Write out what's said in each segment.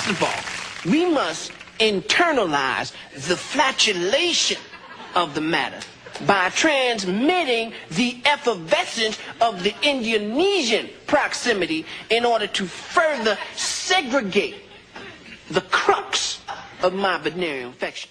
First of all, we must internalize the flatulation of the matter by transmitting the effervescence of the Indonesian proximity in order to further segregate the crux of my venereal infection.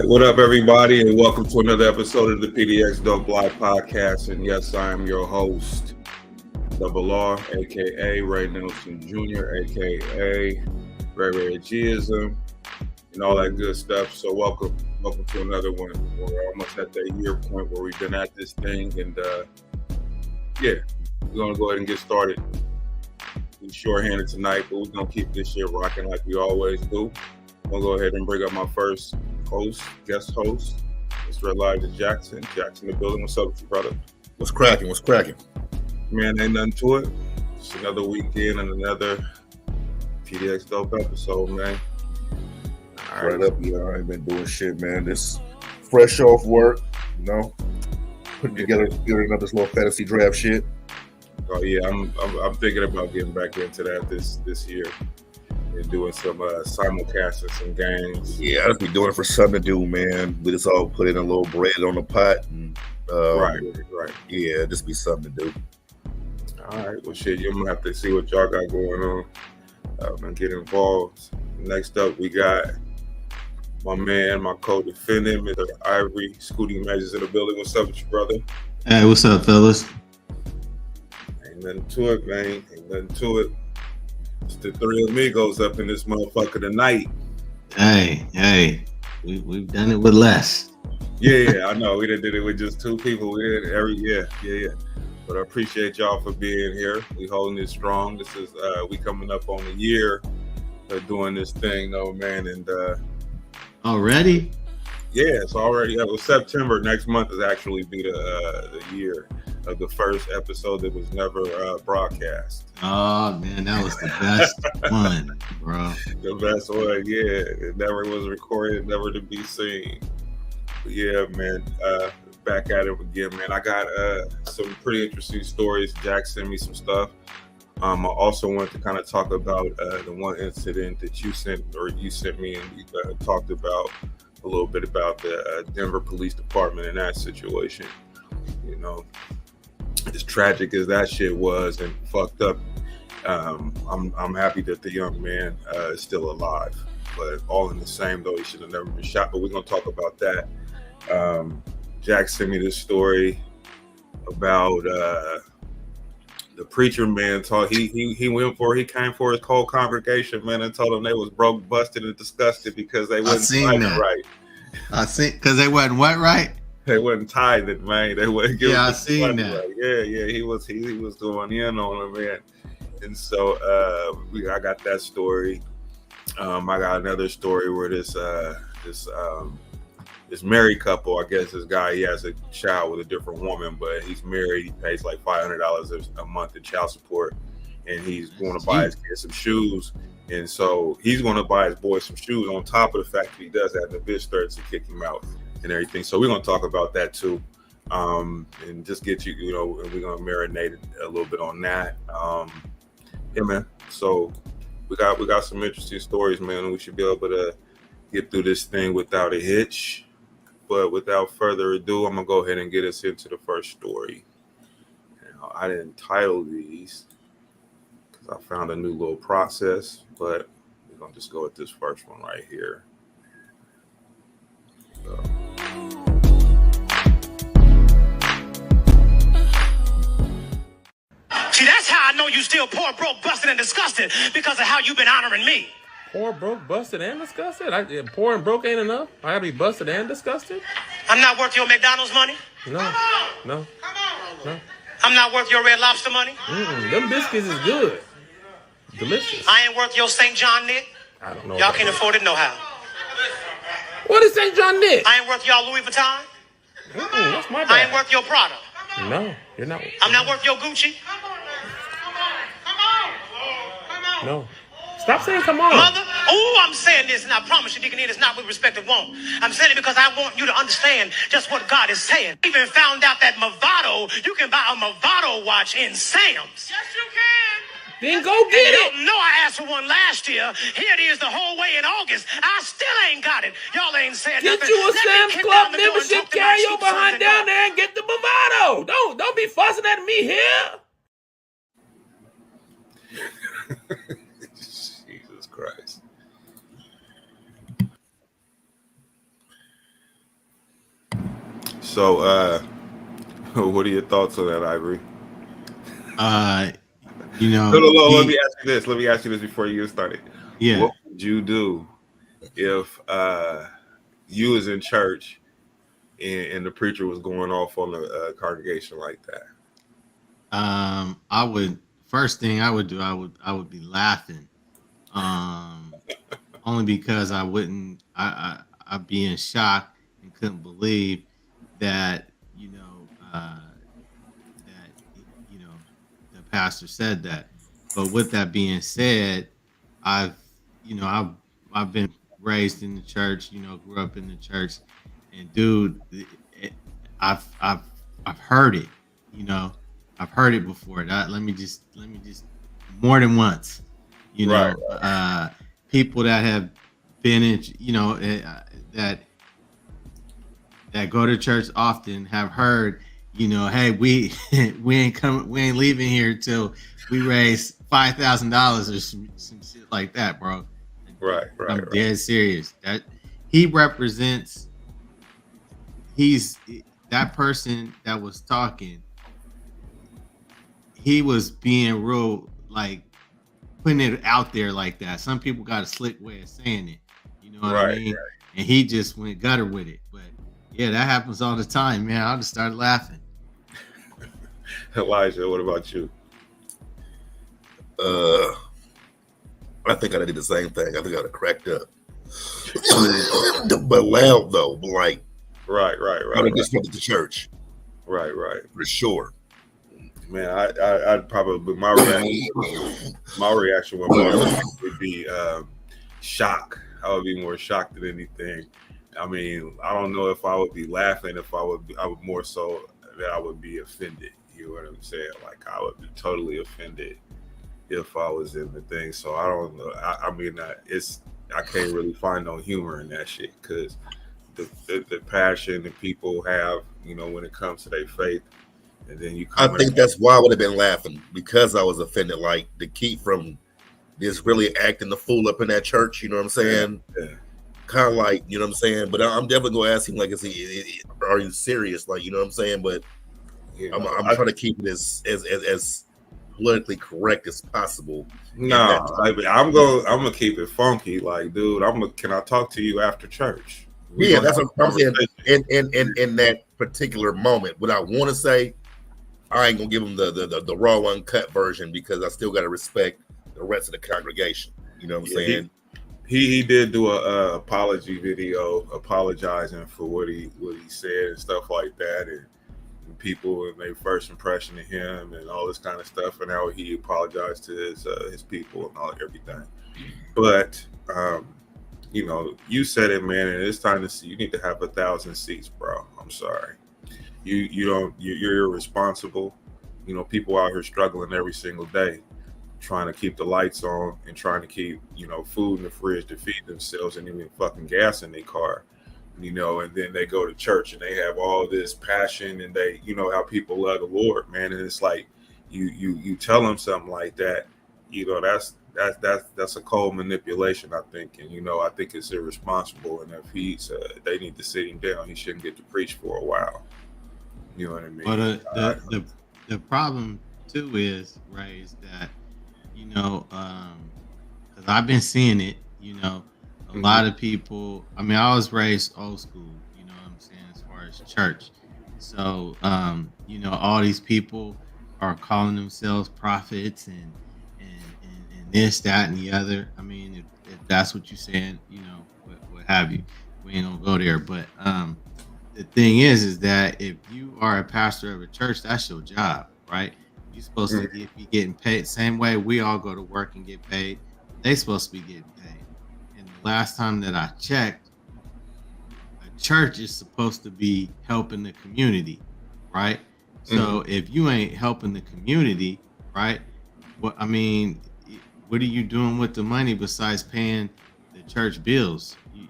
What up, everybody, and welcome to another episode of the PDXDOPE Live Podcast. And yes, I am your host, Double R, aka Ray Nelson Jr., aka Ray Gism, and all that good stuff. So welcome to another one. We're almost at the year point where we've been at this thing, and we're gonna go ahead and get started. We're shorthanded tonight, but we're gonna keep this shit rocking like we always do. I'm gonna go ahead and bring up my first guest host, Mr. Elijah Jackson. Jackson in the building. What's up with you, brother? What's cracking? Man, ain't nothing to it. It's another weekend and another PDXDOPE episode, man. All right, up, I ain't been doing shit, man. Just fresh off work, putting together another little fantasy draft shit. Oh yeah, I'm thinking about getting back into that this year. And doing some simulcast and some games. Yeah, I'll be doing it for something to do, man. We just all put in a little bread on the pot. And, right. Yeah, just be something to do. All right, well, shit, you're going to have to see what y'all got going on and get involved. Next up, we got my man, my co-defendant, Mr. Ivory Scooty Measures in the building. What's up with you, brother? Hey, what's up, fellas? Ain't nothing to it, man. Ain't nothing to it. It's the three amigos up in this motherfucker tonight. Hey, we've done it with less. Yeah, I know. We did it with just two people. We did yeah. But I appreciate y'all for being here. We holding it strong. This is we coming up on a year of doing this thing, though, man. And already? Yeah, it's already. It was September. Next month is actually be the year of the first episode that was never broadcast. Oh man, that was the best one, bro. The best one, yeah. It never was recorded, never to be seen. But yeah, man. Back at it again, man. I got some pretty interesting stories. Jack sent me some stuff. I also wanted to kind of talk about the one incident that you sent me, and we talked about a little bit about the Denver Police Department and that situation. As tragic as that shit was and fucked up, I'm happy that the young man is still alive. But all in the same, though, he should have never been shot. But we're gonna talk about that. Jack sent me this story about the preacher man. He came for his whole congregation, man, and told them they was broke, busted, and disgusted because they wasn't tithing right. I see, because they wasn't what right? They wasn't tithing, man. They wasn't giving. Yeah, I seen that. Right. Yeah. He was going in on them, man. And so I got that story. I got another story where this married couple, I guess this guy, he has a child with a different woman, but he's married. He pays like $500 a month in child support, and he's going to buy his kid some shoes. And so he's going to buy his boy some shoes on top of the fact that he does that, and the bitch starts to kick him out and everything. So we're going to talk about that too, and just get you, and we're going to marinate a little bit on that. Yeah, man. So we got some interesting stories, man, and we should be able to get through this thing without a hitch. But without further ado, I'm going to go ahead and get us into the first story. Now, I didn't title these because I found a new little process, but we're going to just go with this first one right here. So. See, that's how I know you still poor, broke, busted, and disgusted because of how you've been honoring me. Poor, broke, busted, and disgusted? Poor and broke ain't enough? I gotta be busted and disgusted? I'm not worth your McDonald's money. No. I'm not worth your Red Lobster money. Them biscuits is good. Delicious. I ain't worth your St. John Nick. I don't know. Y'all can't afford it no how. What is St. John Nick? I ain't worth y'all Louis Vuitton. That's my bad. I ain't worth your Prada. No, you're not. I'm not worth your Gucci. No. Stop saying come on. Mother, I'm saying this, and I promise you, Deacon, it's not with respect of want. I'm saying it because I want you to understand just what God is saying. I even found out that Movado, you can buy a Movado watch in Sam's. Yes, you can. Then go get it. No, I asked for one last year. Here it is the whole way in August. I still ain't got it. Y'all ain't said get nothing. you a Sam's Club membership, carry your behind down there and get the Movado. Don't be fussing at me here. Jesus Christ. So, what are your thoughts on that, Ivory? You know, let me ask you this. Let me ask you this before you get started. Yeah. What would you do if you was in church and the preacher was going off on a congregation like that? I would. First thing I would do, I would be laughing. Only because I wouldn't. I'd be in shock and couldn't believe that the pastor said that. But with that being said, I've been raised in the church, grew up in the church, and dude, I've heard it, I've heard it before. Let me just more than once, Right. People that have been in, that go to church often have heard, hey, we ain't leaving here till we raise $5,000 or some shit like that, bro. Right. I'm dead serious. That he represents. He's that person that was talking. He was being real, like putting it out there like that. Some people got a slick way of saying it. You know what I mean? Right. And he just went gutter with it. But yeah, that happens all the time, man. I'll just start laughing. Elijah, what about you? I think I did the same thing. I think I'd have cracked up. But loud though, like right. I would have disrupted the church. Right. For sure. Man, I'd probably my reaction would be shock. I would be more shocked than anything. I mean, I don't know if I would be laughing. I would more so that I would be offended. You know what I'm saying? Like I would be totally offended if I was in the thing. So I don't know. I can't really find no humor in that shit because the passion that people have, when it comes to their faith, and then I think that's why I would have been laughing, because I was offended. Like to keep from this really acting the fool up in that church. You know what I'm saying? Yeah. Kind of like, you know what I'm saying? But I'm definitely gonna ask him like, are you serious? Like, you know what I'm saying? But I'm trying to keep it as politically correct as possible. No, I'm gonna keep it funky. Like, dude, can I talk to you after church? That's what I'm saying. In that particular moment, what I want to say, I ain't gonna give him the raw uncut version because I still gotta respect the rest of the congregation. You know what I'm saying? He did do a apology video apologizing for what he said and stuff like that, and people and their first impression of him and all this kind of stuff, and how he apologized to his people and everything. But you said it, man, and it's time to see. You need to have 1,000 seats, bro. I'm sorry. You're irresponsible. People out here struggling every single day, trying to keep the lights on and trying to keep, food in the fridge to feed themselves and even fucking gas in their car, and then they go to church and they have all this passion and they, how people love the Lord, man. And it's like, you tell them something like that, that's a cold manipulation, I think. And, I think it's irresponsible. And if they need to sit him down, he shouldn't get to preach for a while. You know what I mean? But the problem too is, Ray, is that you know, because I've been seeing it, you know, a lot of people. I mean, I was raised old school, you know what I'm saying, as far as church. So, you know, all these people are calling themselves prophets and this, that, and the other. I mean, if that's what you're saying, you know, what have you, we ain't gonna go there. But the thing is that if you are a pastor of a church, that's your job, right? You're supposed to be getting paid same way we all go to work and get paid. They supposed to be getting paid. And the last time that I checked, a church is supposed to be helping the community, right? So if you ain't helping the community, right? What I mean, what are you doing with the money besides paying the church bills? You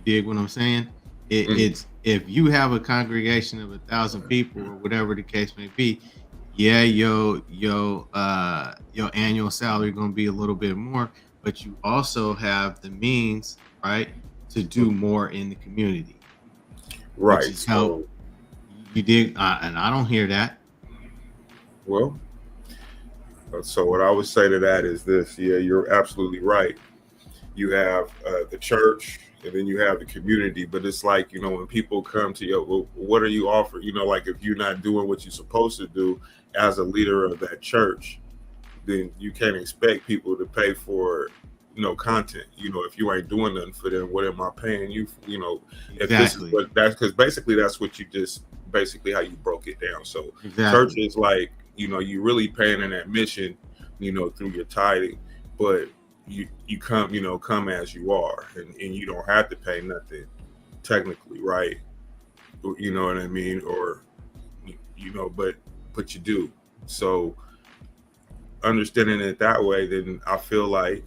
dig what I'm saying? It's if you have a congregation of 1,000 people or whatever the case may be, yeah, your annual salary going to be a little bit more, but you also have the means, right, to do more in the community, Right. which is help. You dig, and I don't hear that. Well, so what I would say to that is this: yeah, you're absolutely right. You have the church, and then you have the community. But it's like, you know, when people come to you, well, what are you offering? You know, like if you're not doing what you're supposed to do as a leader of that church, then you can't expect people to pay for, you know, content. You know, if you ain't doing nothing for them, what am I paying you for? You know, if this is what that's, because basically that's what you just basically how you broke it down. So church is like, you know, you really paying in that mission, you know, through your tithing, but you come, you know, come as you are, and you don't have to pay nothing technically, right? You know what I mean? Or, you know, but you do. So understanding it that way, then I feel like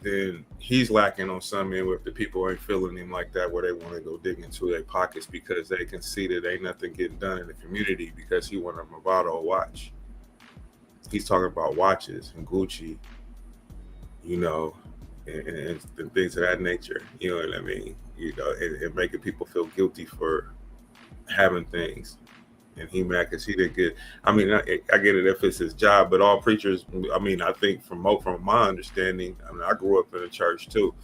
then he's lacking on some end if the people ain't feeling him like that, where they want to go dig into their pockets because they can see that ain't nothing getting done in the community because he want a Movado watch. He's talking about watches and Gucci, you know, and things of that nature. You know what I mean? You know, and making people feel guilty for having things. And he mad because he didn't get. I mean, I get it if it's his job, but all preachers. I mean, I think from my understanding, I mean, I grew up in a church too.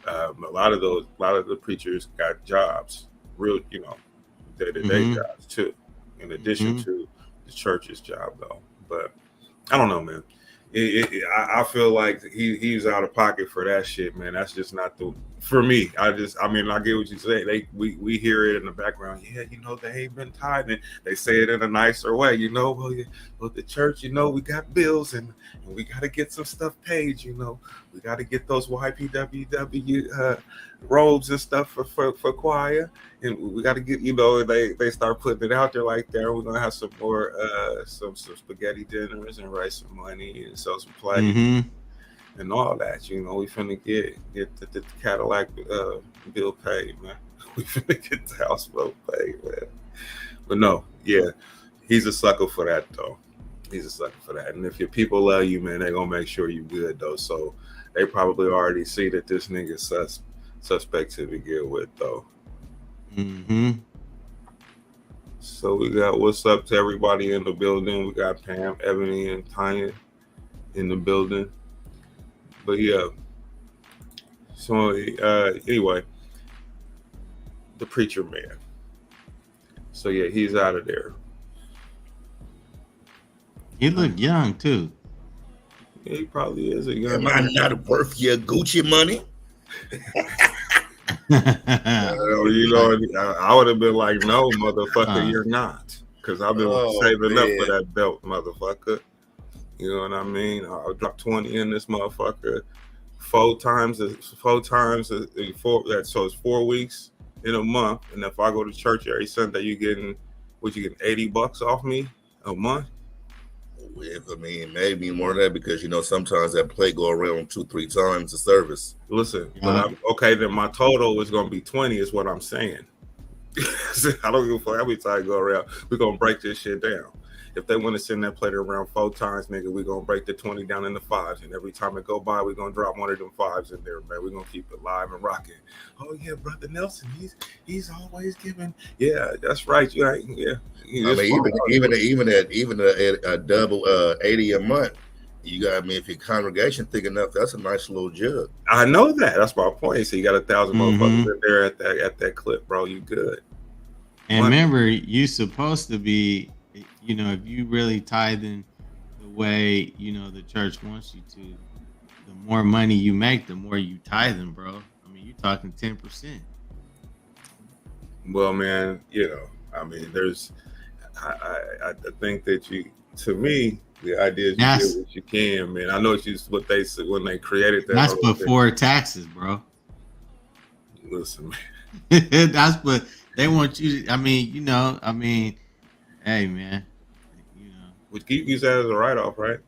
A lot of the preachers got jobs, real, you know, day-to-day jobs too, in addition to the church's job though. But I don't know, man. I feel like he's out of pocket for that shit, man. That's just not for me. I mean, I get what you say. We hear it in the background. Yeah, you know, they ain't been tithing. They say it in a nicer way, you know. Well, the church, you know, we got bills and we got to get some stuff paid. You know, we got to get those YPWW robes and stuff for choir, and we got to get, you know, they start putting it out there like that. We're gonna have some more some spaghetti dinners and raise some money and sell some plates and all that. You know, we finna get the Cadillac bill paid, man. We finna get the house bill paid, man. But no, yeah, he's a sucker for that though. He's a sucker for that. And if your people love you, man, they gonna make sure you good though. So they probably already see that this nigga's suspect to begin with though. So we got what's up to everybody in the building. We got Pam, Ebony, and Tanya in the building. But yeah. So anyway, the preacher man. So yeah, he's out of there. He looked young too. Yeah, he probably is a young man. Am I not worth your Gucci money? You know, I would have been like, no, motherfucker, you're not. Because I've been saving up for that belt, motherfucker. You know what I mean? I'll drop 20 in this motherfucker four times. So it's 4 weeks in a month. And if I go to church every Sunday, you getting $80 off me a month? I mean, maybe more than that, because you know sometimes that plate go around 2-3 times the service. Listen, but then my total is gonna be 20, is what I'm saying. I don't give a fuck how many times go around. We're gonna break this shit down. if they want to send that plate around 4 times, nigga, we gonna break the 20 down into 5s, and every time it go by, we gonna drop one of them 5s in there, man. We gonna keep it live and rocking. Oh yeah, brother Nelson, he's always giving. Yeah, that's right. You ain't, yeah. I mean, even at a double 80 a month, you got. I mean, if your congregation thick enough, that's a nice little jug. I know that. That's my point. So you got 1,000 motherfuckers in there at that clip, bro. You good. And remember, you supposed to be, you know, if you really tithing the way, you know, the church wants you to, the more money you make, the more you tithing, bro. I mean, you're talking 10%. Well, man, you know, I mean, I think that to me, the idea is you do what you can, man. I know it's what they said when they created that. That's before taxes, bro. Listen, man. That's what they want you to, I mean, you know, hey, man, you know. Would you use that as a write-off, right?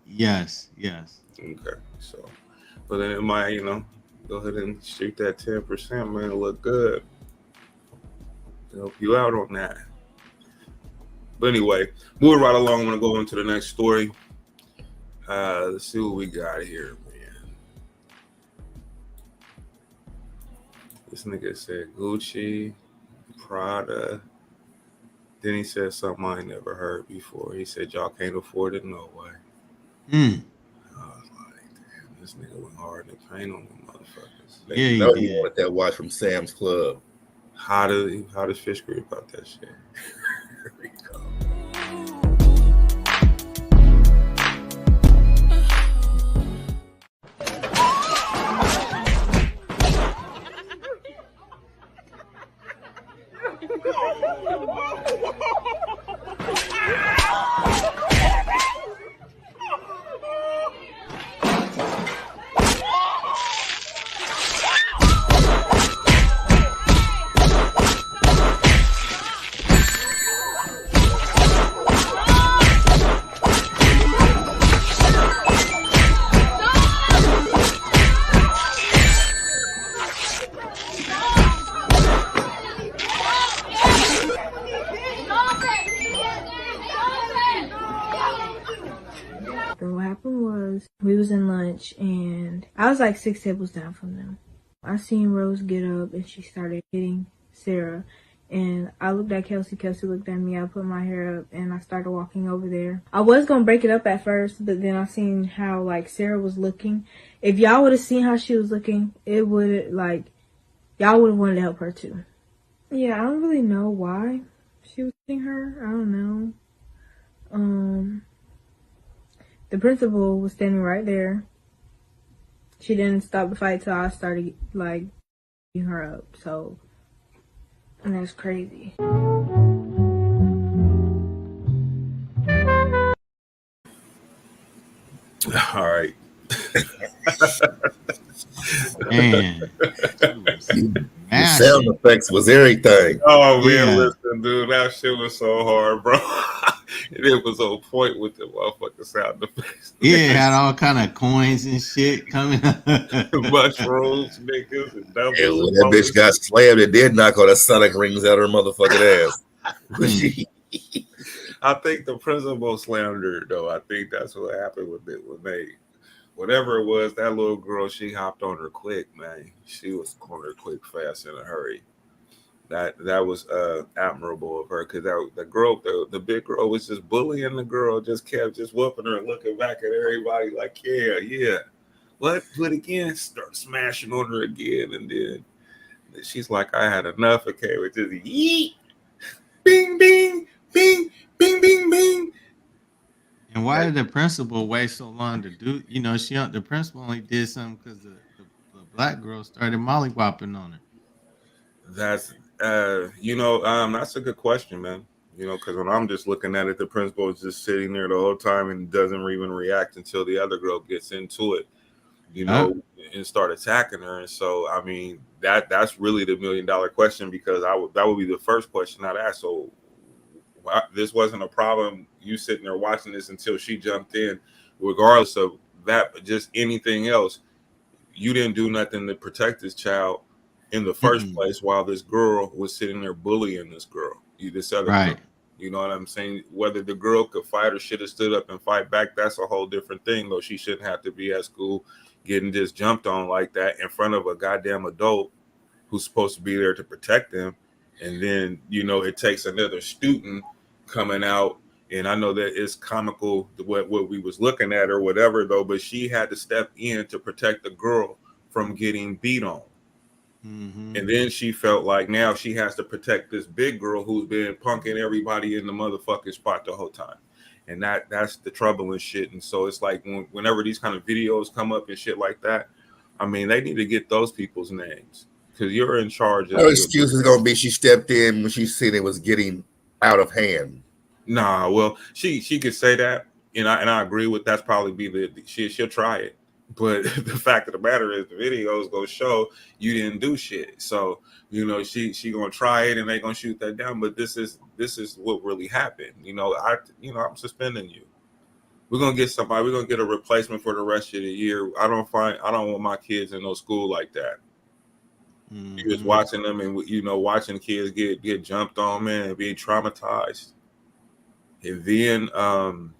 Yes. Okay, so, but then it might, you know, go ahead and shoot that 10%, man. It'll look good. Help you out on that. But anyway, moving right along, I'm going to go into the next story. Let's see what we got here, man. This nigga said Gucci, Prada. Then he said something I ain't never heard before. He said, y'all can't afford it no way. I was like, damn, this nigga went hard in the paint on them motherfuckers. You know he wanted that watch from Sam's Club. How does Fish agree about that shit? Here we go. We was in lunch and I was like 6 tables down from them. I seen Rose get up and she started hitting Sarah. And I looked at Kelsey. Kelsey looked at me. I put my hair up and I started walking over there. I was going to break it up at first, but then I seen how like Sarah was looking. If y'all would have seen how she was looking, it would like, y'all would have wanted to help her too. Yeah, I don't really know why she was hitting her. I don't know. The principal was standing right there. She didn't stop the fight till I started like beating her up. So, and that's crazy. All right. Man, the sound effects was everything. Oh man, listen, dude, that shit was so hard, bro. And it was on point with the motherfucking sound effects. Yeah, it had all kind of coins and shit coming up. Mushrooms, niggas, and doubles. Yeah, when that bitch got slammed, it did knock all the sonic rings out of her motherfucking ass. I think the principal slammed her, though. I think that's what happened with it when they, whatever it was, that little girl, she hopped on her quick, man. She was on her quick, fast, in a hurry. That was admirable of her, because the girl, the big girl, was just bullying the girl, just kept just whooping her and looking back at everybody like, yeah. What? Do it again? Start smashing on her again, and then she's like, I had enough. Okay, with just yeet, bing, bing, bing, bing, bing, bing. And why did the principal wait so long to do? You know, the principal only did something because the black girl started mollywopping on her. That's that's a good question, man. You know, because when I'm just looking at it, the principal is just sitting there the whole time and doesn't even react until the other girl gets into it, you know, and start attacking her. And so, I mean, that's really the $1 million question, because that would be the first question I'd ask. So this wasn't a problem, you sitting there watching this until she jumped in, regardless of that, but just anything else. You didn't do nothing to protect this child in the first place, while this girl was sitting there bullying this girl, this other girl. You know what I'm saying? Whether the girl could fight or should have stood up and fight back, that's a whole different thing. Though she shouldn't have to be at school getting just jumped on like that in front of a goddamn adult who's supposed to be there to protect them. And then, you know, it takes another student coming out. And I know that it's comical what we was looking at or whatever, though, but she had to step in to protect the girl from getting beat on. Mm-hmm. And then she felt like now she has to protect this big girl who's been punking everybody in the motherfucking spot the whole time. And that's the trouble and shit. And so it's like whenever these kind of videos come up and shit like that, I mean, they need to get those people's names because you're in charge. Her excuse is going to be she stepped in when she seen it was getting out of hand. Nah, well, she could say that, and I agree with that's probably be she'll try it. But the fact of the matter is, the videos gonna show you didn't do shit. So you know she gonna try it, and they gonna shoot that down. But this is what really happened. You know, I'm suspending you. We're gonna get somebody. We're gonna get a replacement for the rest of the year. I don't want my kids in no school like that. Mm-hmm. You're just watching them, and watching kids get jumped on, man, and being traumatized. And then and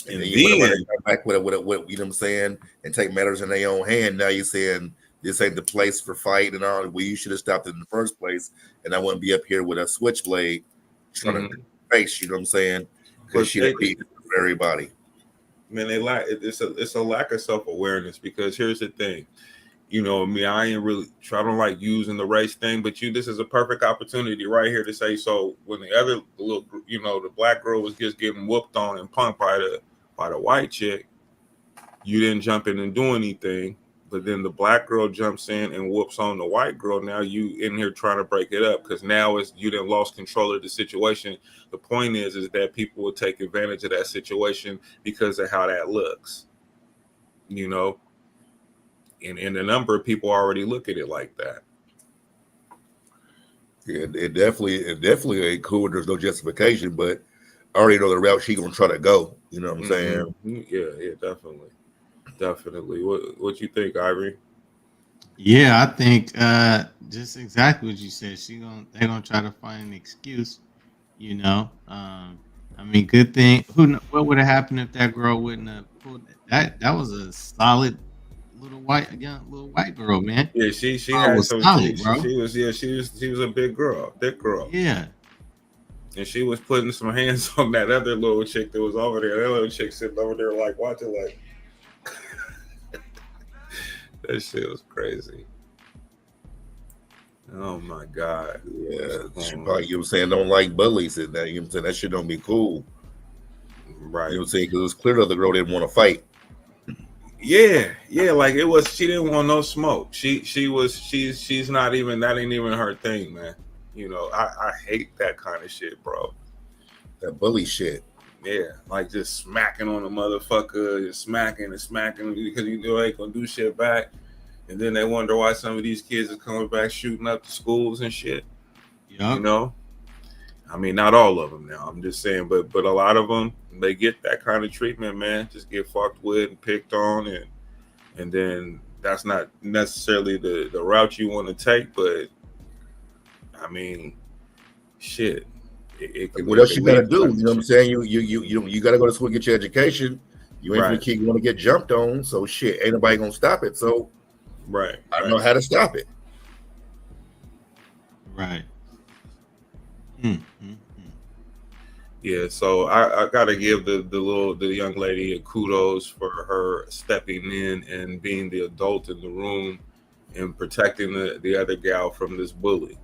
then you want to come back with you know what I'm saying, and take matters in their own hand. Now you're saying this ain't the place for fight and all. Well, you should have stopped it in the first place, and I wouldn't be up here with a switchblade trying to face. You know what I'm saying? Because she beat everybody. Man, it's a lack of self-awareness. Because here's the thing, you know me, I don't like using the race thing, but this is a perfect opportunity right here to say, so when the other little, the black girl was just getting whooped on and punked by the white chick, you didn't jump in and do anything, but then the black girl jumps in and whoops on the white girl. Now you in here trying to break it up because now you done lost control of the situation. The point is that people will take advantage of that situation because of how that looks, and a number of people already look at it like that. Yeah, it definitely ain't cool. There's no justification, but I already know the route she's gonna try to go. You know what I'm saying? Yeah, definitely. What you think, Ivory? Yeah, I think just exactly what you said. They're gonna try to find an excuse. I mean, good thing. What would have happened if that girl wouldn't have pulled that? That was a solid little white girl, man. Yeah, she was solid, bro. She was a big girl, thick girl. Yeah. And she was putting some hands on that other little chick that was over there. That little chick sitting over there like watching like that shit was crazy. Oh my God. Yeah. She probably, you know what I'm saying, don't like bullies and that, you know what I'm saying, that shit don't be cool. Right. You know what I'm saying? Because it was clear that the girl didn't want to fight. Yeah, like it was, she didn't want no smoke. She's not even, that ain't even her thing, man. I hate that kind of shit, bro. That bully shit. Yeah, like just smacking on a motherfucker, just smacking because they ain't gonna do shit back. And then they wonder why some of these kids are coming back shooting up the schools and shit. Yep. I mean, not all of them now. I'm just saying, but a lot of them, they get that kind of treatment, man. Just get fucked with and picked on, and then that's not necessarily the route you want to take. But I mean, shit. What else you gotta do? You know what I'm saying? You gotta go to school and get your education. You ain't gonna keep want to get jumped on. So shit, ain't nobody gonna stop it. So I don't know how to stop it. Right. Yeah, so I gotta give the young lady a kudos for her stepping in and being the adult in the room and protecting the other gal from this bully.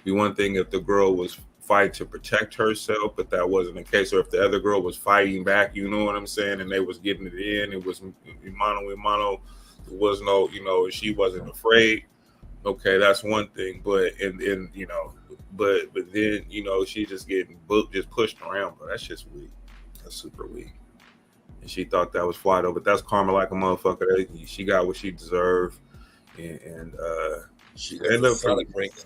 Be one thing if the girl was fighting to protect herself, but that wasn't the case. Or if the other girl was fighting back, you know what I'm saying, and they was getting it in, it was mano. There was no, she wasn't afraid. Okay, that's one thing, but but then she's just getting just pushed around, bro. That's just weak. That's super weak. And she thought that was Flato, but that's karma like a motherfucker. She got what she deserved, and she ended up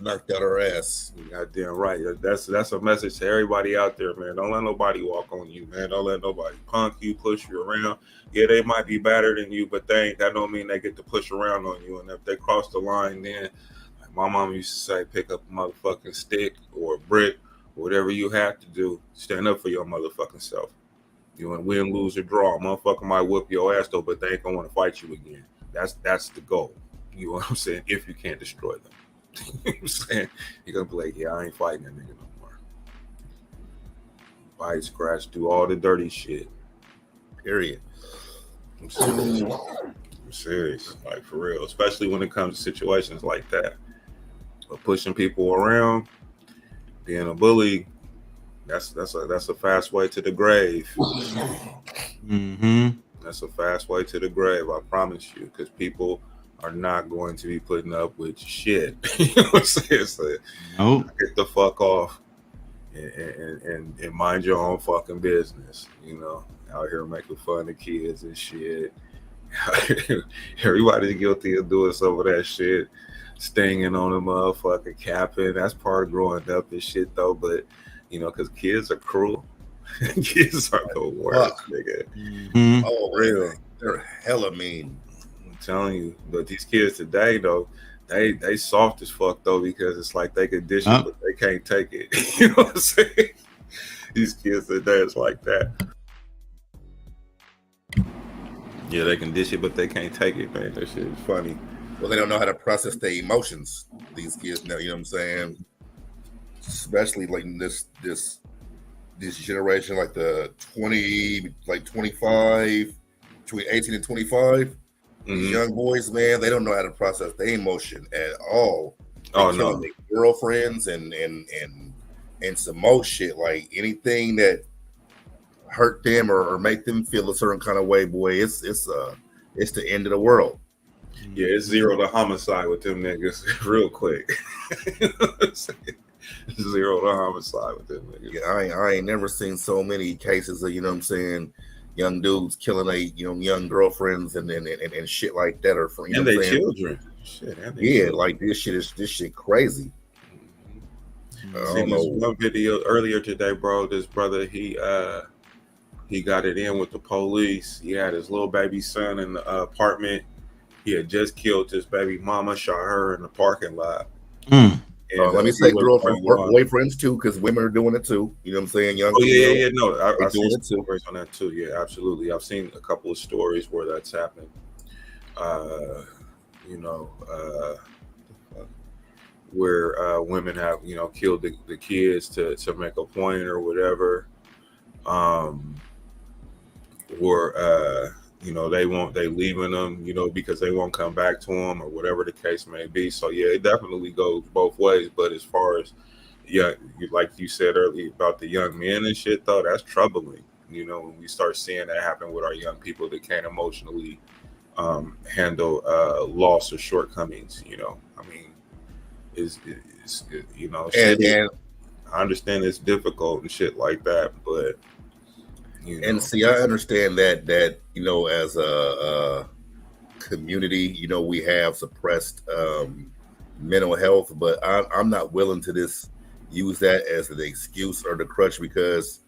knocked out her ass. Goddamn right. That's a message to everybody out there, man. Don't let nobody walk on you, man. Don't let nobody punk you, push you around. Yeah, they might be better than you, but that don't mean they get to push around on you. And if they cross the line, then like my mom used to say, pick up a motherfucking stick or a brick Whatever you have to do, stand up for your motherfucking self. You want to win, lose, or draw. Motherfucker might whoop your ass though, but they ain't gonna want to fight you again. That's the goal. You know what I'm saying? If you can't destroy them. You know what I'm saying? You're gonna be like, yeah, I ain't fighting that nigga no more. Bite, scratch, do all the dirty shit. Period. I'm serious. Like for real. Especially when it comes to situations like that. But pushing people around, being a bully, that's a fast way to the grave. Mm-hmm. That's a fast way to the grave, I promise you, because people are not going to be putting up with shit. You know what I'm saying? So Nope. get the fuck off and mind your own fucking business. You know, out here making fun of kids and shit. Everybody's guilty of doing some of that shit. Stinging on a motherfucking capping. That's part of growing up and shit though. But you know, because kids are cruel. Kids are the worst, nigga. Mm-hmm. Oh, real. They're hella mean. I'm telling you. But these kids today though, they soft as fuck though, because it's like they can dish it, but they can't take it. You know what I'm saying? These kids today, it's like that. Yeah, they can dish it, but they can't take it, man. That shit is funny. Well, they don't know how to process their emotions. These kids now, you know what I'm saying? Especially like this generation, like the 25, between 18 and 25. These young boys, man, they don't know how to process their emotion at all. They kill their girlfriends and some more shit. Like anything that hurt them or make them feel a certain kind of way, boy, it's the end of the world. Yeah, it's zero to homicide with them niggas real quick. Zero to homicide with them niggas. Yeah, I ain't never seen so many cases of, you know what I'm saying, young dudes killing young girlfriends and shit like that, or for, you and know they what I'm saying? Children. Shit, yeah, like this shit crazy. I seen this one video earlier today, bro. This brother, he got it in with the police. He had his little baby son in the apartment. He had just killed his baby mama, shot her in the parking lot. Mm. And, let me say girlfriends, boyfriends too, because women are doing it too. You know what I'm saying? Young yeah. No, I've seen it too. stories on that too. Yeah, absolutely. I've seen a couple of stories where that's happened. Where women have, killed the kids to make a point or whatever. They leaving them, because they won't come back to them or whatever the case may be. So yeah, it definitely goes both ways. But as far as, like you said earlier about the young men and shit though, that's troubling. When we start seeing that happen with our young people that can't emotionally handle loss or shortcomings. And I understand it's difficult and shit like that, but and see, I understand that as a community, we have suppressed mental health, but I'm not willing to use that as an excuse or the crutch, because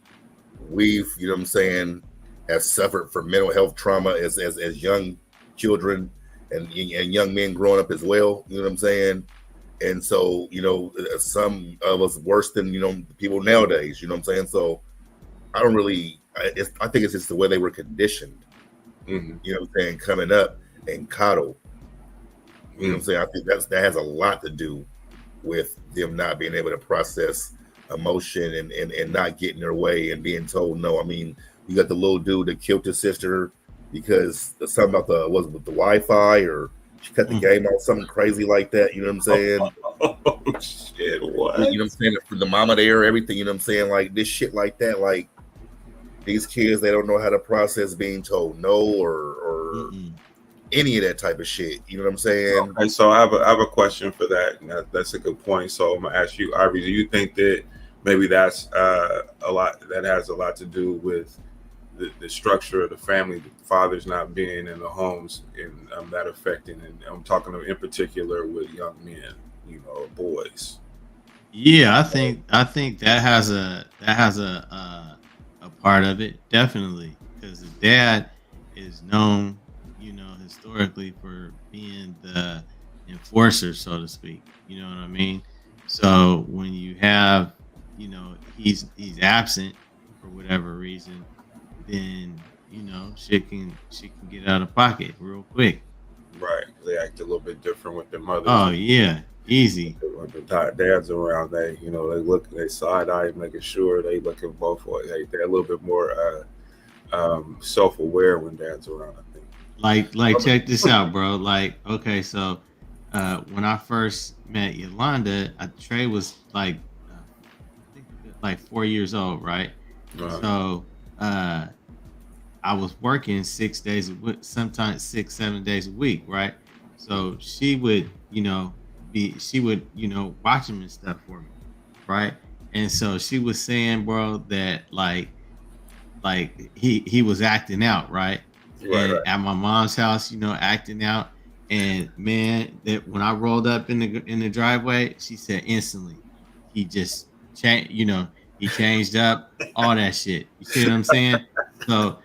we've, have suffered from mental health trauma as young children and young men growing up as well. You know what I'm saying? And so, some of us worse than, people nowadays, you know what I'm saying? So I don't really, I think it's just the way they were conditioned, you know what I'm saying, coming up and coddled. You know what I'm saying? I think that has a lot to do with them not being able to process emotion and not getting their way and being told no. I mean, you got the little dude that killed his sister because something about the Wi-Fi, or she cut the game off, something crazy like that. You know what I'm saying? Oh shit! What? You know what I'm saying? For the mama there, everything. You know what I'm saying? Like this shit like that. Like these kids, they don't know how to process being told no or any of that type of shit. You know what I'm saying? Okay, so I have a question for that. That's a good point. So I'm gonna ask you, Ivy, do you think that maybe that's a lot that has a lot to do with the structure of the family, the fathers not being in the homes, and that affecting, and I'm talking in particular with young men, boys? Yeah, I think that has a part of it, definitely, because the dad is known, historically, for being the enforcer, so to speak. You know what I mean? So when you have, he's absent for whatever reason, then shit can get out of pocket real quick. Right. They act a little bit different with their mothers. Oh yeah, easy. When the dads around, they they side eye, making sure they look at both ways. They're a little bit more self-aware when dad's around, I think. Like check this out, bro. Like, okay, so when I first met Yolanda, Trey was like I think like 4 years old, right? So I was working 6 days a week, sometimes 6-7 days a week, right? So she would watch him and stuff for me, right? And so she was saying, bro, that like he was acting out, right? Right. At my mom's house, acting out. And man, that when I rolled up in the driveway, she said instantly, he just changed, he changed up, all that shit. You see what I'm saying? So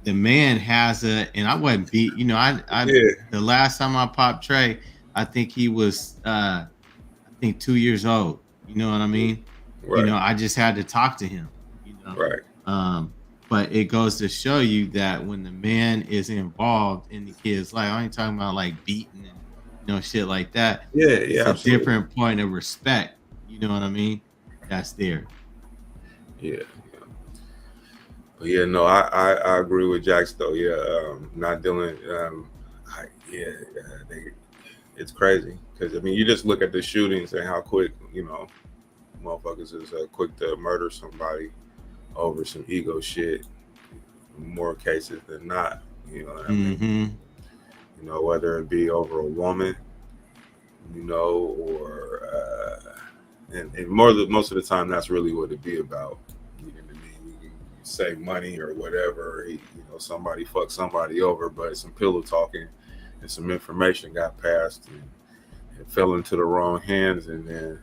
the man has and I wasn't beat, the last time I popped Trey, I think he was 2 years old. You know what I mean? Right. I just had to talk to him, Right. But it goes to show you that when the man is involved in the kid's life, I ain't talking about like beating and shit like that. Yeah, it's absolutely. a different point of respect. You know what I mean? That's there. Yeah. But yeah, no, I agree with Jax though. Yeah, not dealing. It's crazy because I mean, you just look at the shootings and how quick motherfuckers is quick to murder somebody over some ego shit. More cases than not, you know what I mean? Whether it be over a woman, or and most of the time that's really what it be about. You know what I mean? You say money or whatever, somebody fucked somebody over, but some pillow talking and some information got passed and it fell into the wrong hands, and then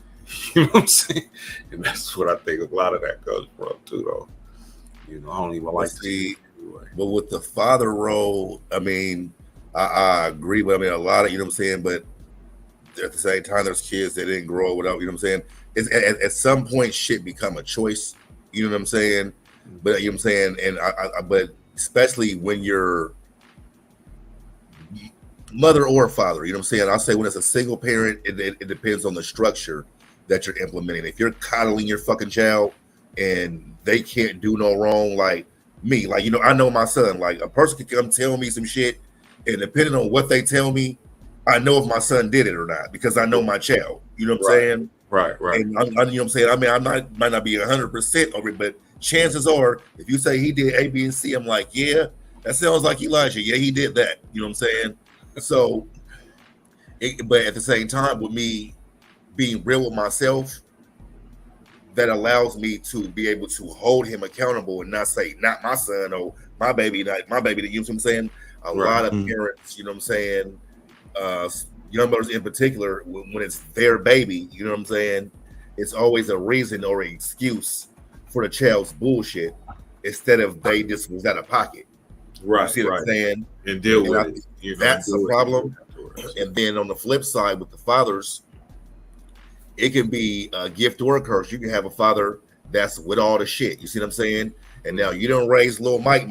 you know what I'm saying? And that's what I think a lot of that goes from too, though. I don't even like to see. But with the father role, I mean, I agree. But I mean, a lot of, what I'm saying, but at the same time, there's kids that didn't grow without, what I'm saying? It's at some point shit become a choice. You know what I'm saying? But what I'm saying, and but especially when you're mother or father, you know what I'm saying? I'll say when it's a single parent, it depends on the structure that you're implementing. If you're coddling your fucking child and they can't do no wrong, like me, like, I know my son, like a person could come tell me some shit, and depending on what they tell me, I know if my son did it or not, because I know my child, you know what I'm saying? Right. And you know what I'm saying? I mean, might not be 100% over it, but chances are, if you say he did A, B, and C, I'm like, yeah, that sounds like Elijah. Yeah, he did that. You know what I'm saying? So, but at the same time, with me being real with myself, that allows me to be able to hold him accountable and not say, not my son or my baby, not my baby. You know what I'm saying? A lot of parents, you know what I'm saying? Young mothers in particular, when it's their baby, you know what I'm saying? It's always a reason or an excuse for the child's bullshit instead of they just was out of pocket. Right. You see what I'm saying? And deal with it. That's a problem. And then on the flip side, with the fathers, it can be a gift or a curse. You can have a father that's with all the shit. You see what I'm saying? And now you don't raise little Mike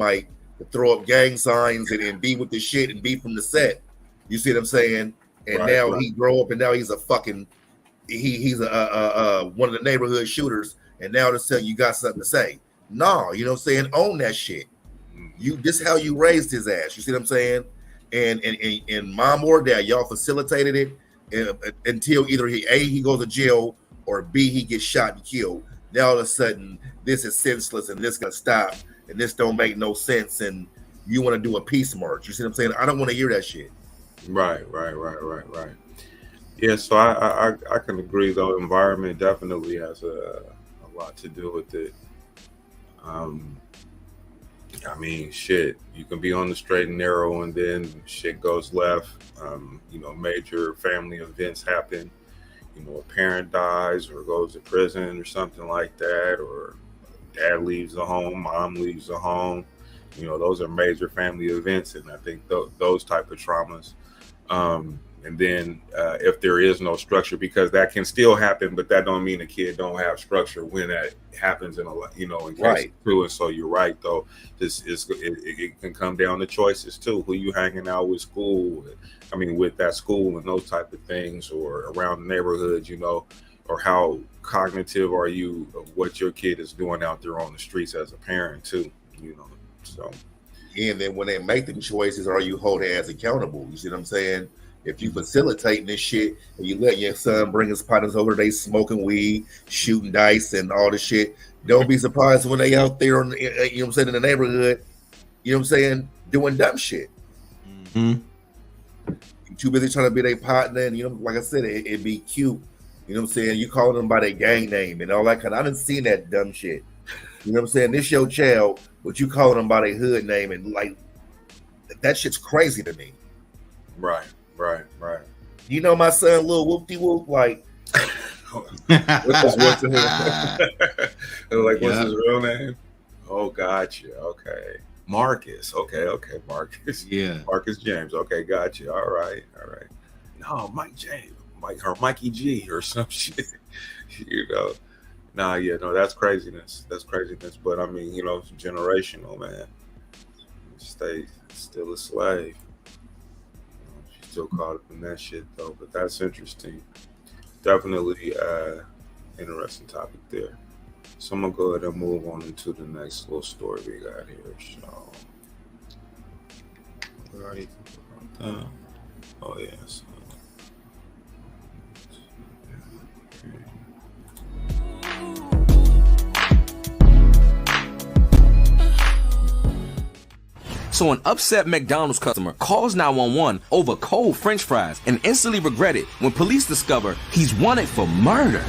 to throw up gang signs and be with the shit and be from the set. You see what I'm saying? And now he grow up and now he's a fucking he's a one of the neighborhood shooters. And now to sudden you got something to say. No, you know what I'm saying? Own that shit. This how you raised his ass. You see what I'm saying? And mom or dad, y'all facilitated it until either he goes to jail or B, he gets shot and killed. Now all of a sudden this is senseless and this gonna stop and this don't make no sense and you want to do a peace march. You see what I'm saying? I don't want to hear that shit. Right. Yeah, so I can agree though. Environment definitely has a lot to do with it. I mean, shit, you can be on the straight and narrow and then shit goes left. Major family events happen. A parent dies or goes to prison or something like that, or dad leaves the home, mom leaves the home. Those are major family events, and I think those type of traumas And then if there is no structure, because that can still happen, but that don't mean a kid don't have structure when that happens in a in case too. And so you're right though. It can come down to choices too. Who you hanging out with, with that school and those type of things, or around the neighborhood, or how cognitive are you of what your kid is doing out there on the streets as a parent too, so. And then when they make the choices, are you holding ass accountable? You see what I'm saying? If you facilitating this shit and you let your son bring his partners over, they smoking weed, shooting dice and all this shit, don't be surprised when they out there in the neighborhood, doing dumb shit. Mm-hmm. You're too busy trying to be their partner, and like I said, it'd be cute. You calling them by their gang name and all that kind of. I didn't see that dumb shit. This your child, but you calling them by their hood name, and like that shit's crazy to me. Right. My son, little whoop-de-whoop, like what's his real name? Oh, gotcha. Okay. Marcus. Okay, Marcus. Yeah. Marcus James. Okay, gotcha. All right. No, Mike James. Mikey G or some shit. That's craziness. But I mean, it's generational, man. Stay still a slave. She's still caught up in that shit though. But that's interesting. Definitely interesting topic there. So I'm gonna go ahead and move on into the next little story we got here. So where are you about that? Oh yes. So an upset McDonald's customer calls 911 over cold French fries and instantly regret it when police discover he's wanted for murder.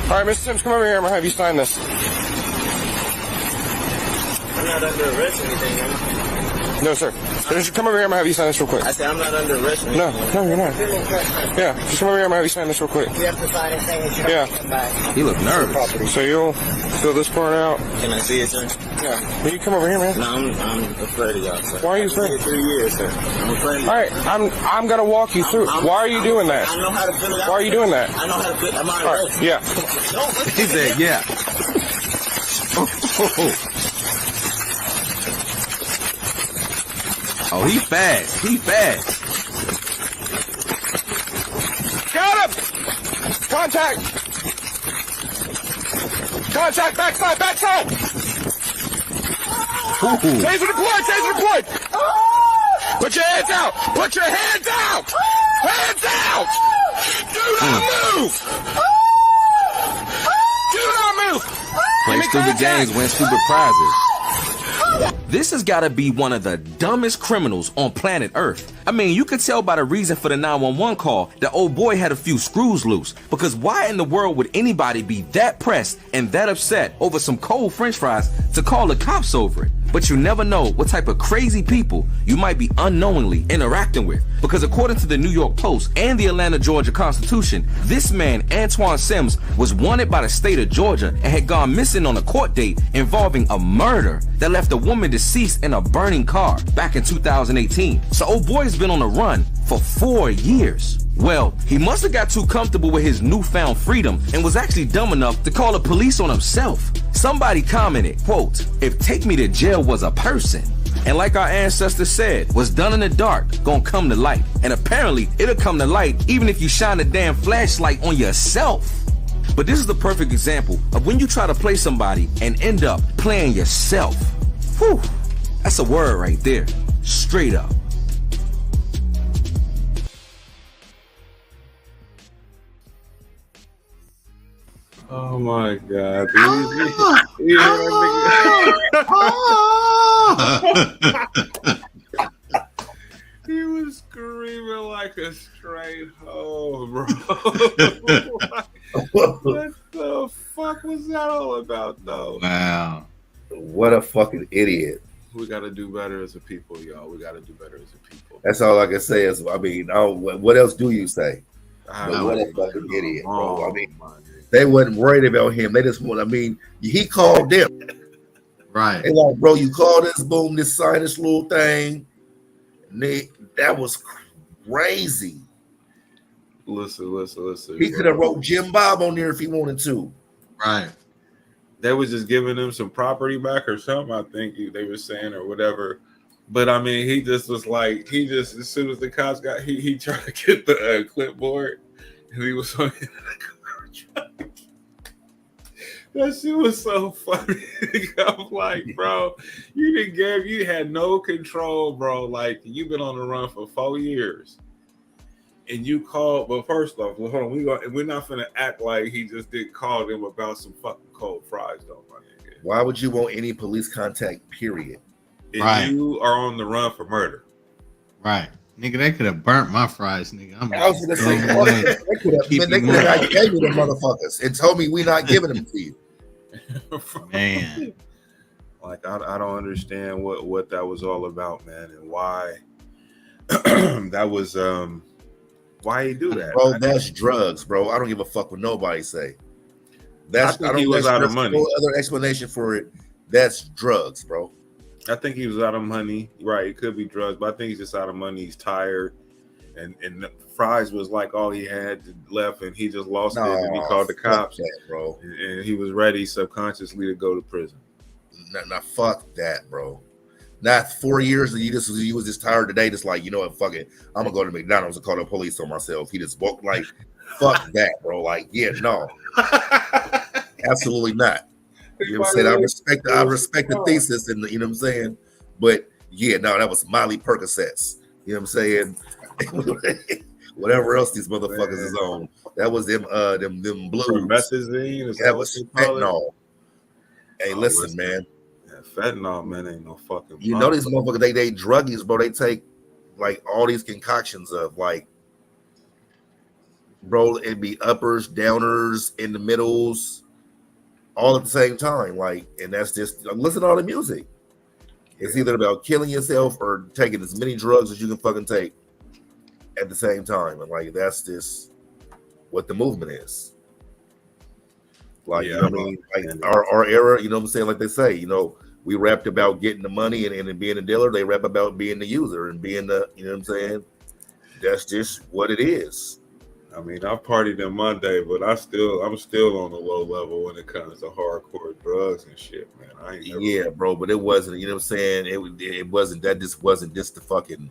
All right, Mr. Sims, come over here. I'm going to have you sign this. I'm not under arrest or anything, am I? No, sir. Just come over here. I'm going to have you sign this real quick. I said I'm not under arrest or anything. No, you're not. Yeah, just come over here. I'm going to have you sign this real quick. You have to sign it saying that you're not come back. He looked nervous. So you'll fill this part out. Can I see it, sir? Yeah. Will you come over here, man? No, I'm afraid of y'all, sir. Why are you afraid? 3 years, sir. I'm afraid of you. All right, I'm going to walk you through. Why are you doing that? I know how to fill it out. Why are you doing that? I know how to fill it out. I'm not All arrested. right, yeah. He said, yeah. Oh, he fast. Got him! Contact! Backside! Taser deployed! Put your hands out! Hands out! Do not move! Play stupid games, win stupid prizes. This has got to be one of the dumbest criminals on planet Earth. I mean, you could tell by the reason for the 911 call that old boy had a few screws loose. Because why in the world would anybody be that pressed and that upset over some cold French fries to call the cops over it? But you never know what type of crazy people you might be unknowingly interacting with. Because according to the New York Post and the Atlanta, Georgia Constitution, this man, Antoine Sims, was wanted by the state of Georgia and had gone missing on a court date involving a murder that left a woman deceased in a burning car back in 2018. So old boy has been on the run for 4 years. Well, he must have got too comfortable with his newfound freedom and was actually dumb enough to call the police on himself. Somebody commented, quote, "If take me to jail was a person, and like our ancestors said, what's done in the dark gonna come to light. And apparently it'll come to light even if you shine a damn flashlight on yourself." But this is the perfect example of when you try to play somebody and end up playing yourself. Whew, that's a word right there. Straight up. Oh my God. He was screaming like a straight hoe, bro. What the fuck was that all about, though? Wow. What a fucking idiot. We got to do better as a people, y'all. We got to do better as a people. That's all I can say is, what else do you say? What a fucking idiot, bro. They wasn't worried about him. They just he called them. Right. They like, bro, you call this, boom, this sign, this little thing. And that was crazy. Listen. He could have wrote Jim Bob on there if he wanted to. Right. They was just giving him some property back or something. I think they were saying or whatever. But I mean, he just was like, as soon as the cops got, he tried to get the clipboard, and he was on. That shit was so funny. I'm like, bro, you had no control, bro. Like, you've been on the run for 4 years, and you called. But first off, hold on, we're not gonna act like he just didn't call them about some fucking cold fries, though, my nigga. Why would you want any police contact? Period. If you are on the run for murder, right? Nigga, they could have burnt my fries, nigga. I was gonna say, they could have gave me the motherfuckers and told me we not giving them to you. Man, like I don't understand what that was all about, man, and why that was why he do that, bro. That's drugs, bro. I don't give a fuck what nobody say. I think he was out of money. No other explanation for it. That's drugs, bro. I think he was out of money. Right, it could be drugs, but I think he's just out of money. He's tired, and fries was like all he had left, and he just lost it, and he called the cops, bro. And he was ready subconsciously to go to prison. Nah, fuck that, bro. Not 4 years, and he was just tired today, just like, you know what, fuck it, I'm gonna go to McDonald's and call the police on myself. He just woke like, fuck that, bro. Like, yeah, no, absolutely not. You know what I'm saying? I respect the thesis, and you know what I'm saying. But yeah, no, that was Molly Percocets. You know what I'm saying? Whatever else these motherfuckers is on, that was them blues. Promethazine, that was fentanyl. Hey, listen, man. Yeah, fentanyl, man, ain't no fucking. You know these motherfuckers, they druggies, bro. They take like all these concoctions of like, bro, it'd be uppers, downers, in the middles, all at the same time. Like, and that's just listen to all the music. It's either about killing yourself or taking as many drugs as you can fucking take at the same time. And like, that's just what the movement is. Like, you know what I mean? Like our era, you know what I'm saying? Like they say, you know, we rapped about getting the money and being a dealer. They rap about being the user and being the, you know what I'm saying? That's just what it is. I mean, I partied on Monday, but I'm still on a low level when it comes to hardcore drugs and shit, man. I ain't never bro, but it wasn't, you know what I'm saying? It wasn't that. This wasn't just the fucking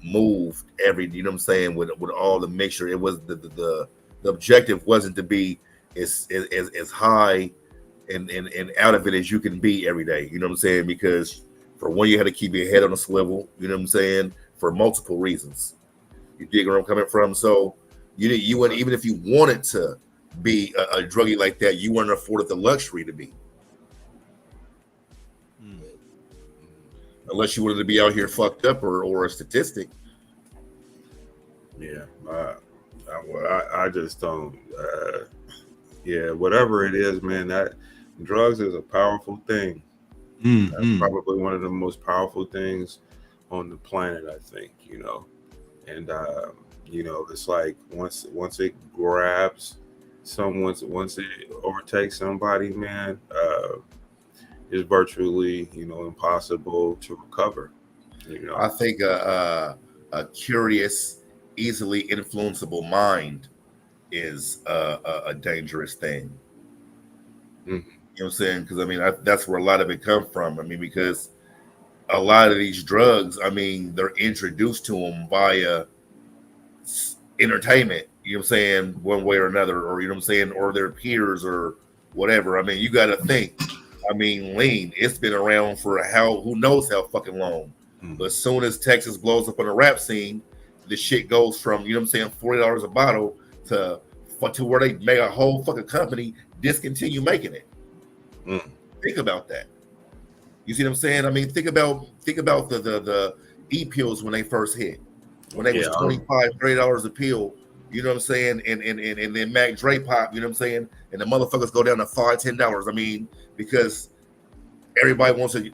move every, you know what I'm saying, with all the mixture. It was the objective wasn't to be as high and out of it as you can be every day. You know what I'm saying? Because for one, you had to keep your head on a swivel. You know what I'm saying? For multiple reasons. You dig where I'm coming from? So you wouldn't, even if you wanted to be a druggie like that, you weren't afforded the luxury to be. Unless you wanted to be out here fucked up or a statistic. Yeah, I just don't. Yeah, whatever it is, man. That drugs is a powerful thing. That's probably one of the most powerful things on the planet, I think. You know, and you know, it's like once it grabs someone, once it overtakes somebody, man, it's virtually, you know, impossible to recover. You know, I think a curious, easily influenceable mind is a dangerous thing. You know what I'm saying? Because I mean, that's where a lot of it comes from. I mean, because a lot of these drugs, I mean, they're introduced to them via entertainment, you know what I'm saying, one way or another, or you know what I'm saying, or their peers or whatever. I mean, you got to think. I mean, lean, it's been around for who knows how fucking long. But as soon as Texas blows up on the rap scene, the shit goes from, you know what I'm saying, $40 a bottle to where they make a whole fucking company discontinue making it. Think about that. You see what I'm saying? I mean, think about the e-pills when they first hit. When they was $25, $30 a pill, you know what I'm saying? And then Mac Dre pop, you know what I'm saying? And the motherfuckers go down to $5, $10. I mean, because everybody wants to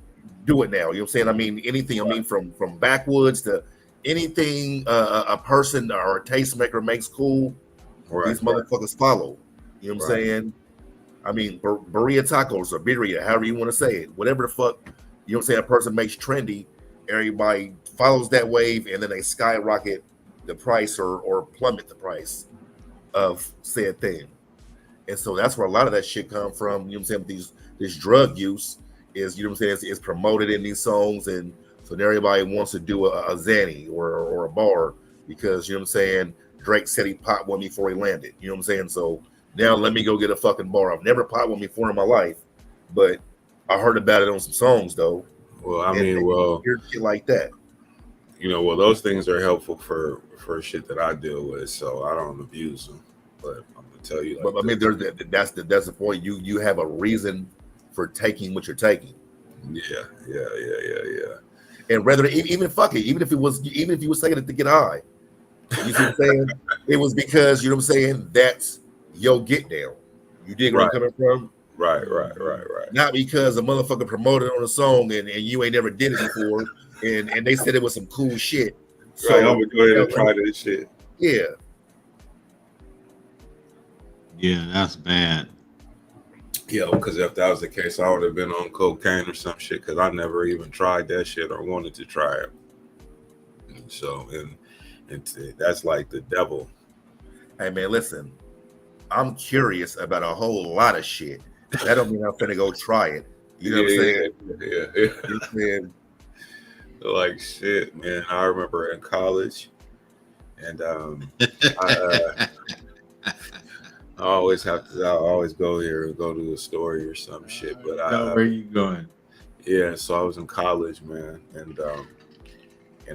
do it now. You know what I'm saying? I mean, anything, I mean, from backwoods to anything a person or a tastemaker makes cool, these motherfuckers follow. You know what I'm saying? I mean, burrito tacos or birria, however you want to say it, whatever the fuck, you know what I'm saying, a person makes trendy, everybody follows that wave, and then they skyrocket the price or plummet the price of said thing. And so that's where a lot of that shit come from. You know what I'm saying? This drug use is, you know what I'm saying, is promoted in these songs, and so then everybody wants to do a Zanny or a bar because, you know what I'm saying, Drake said he popped one before he landed. You know what I'm saying? So now let me go get a fucking bar. I've never popped one before in my life, but I heard about it on some songs though. Well, I mean, well, shit like that. You know, well, those things are helpful for shit that I deal with, so I don't abuse them. But I'm gonna tell you, like, but I mean, that's the point. You have a reason for taking what you're taking. Yeah. And rather, even fuck it, even if you was taking it to get high, you see what I'm saying? It was because, you know what I'm saying, that's your get down. You dig where I'm coming from? Right. Not because a motherfucker promoted on a song and you ain't never did it before, and they said it was some cool shit. So right, I'm gonna go ahead and try this shit. Yeah. Yeah, that's bad. Yeah, because if that was the case, I would have been on cocaine or some shit, because I never even tried that shit or wanted to try it. And so, and that's like the devil. Hey man, listen, I'm curious about a whole lot of shit. That don't mean I'm finna go try it. You know what I'm saying? Yeah. You saying? Like shit, man. I remember in college, and I always go here and go to a story or some shit. But where you going? Yeah, so I was in college, man, and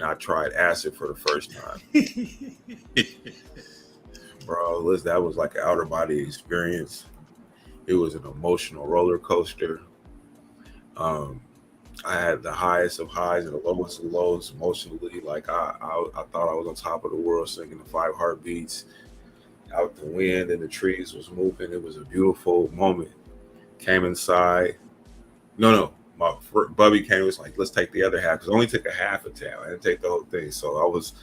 I tried acid for the first time. Bro, that was like an outer body experience. It was an emotional roller coaster. I had the highest of highs and the lowest of lows emotionally. Like I thought I was on top of the world singing the 5 Heartbeats. Out the wind and the trees was moving. It was a beautiful moment. Came inside. No. My Bubby came. Was like, let's take the other half, because I only took a half a tab. I didn't take the whole thing. So I was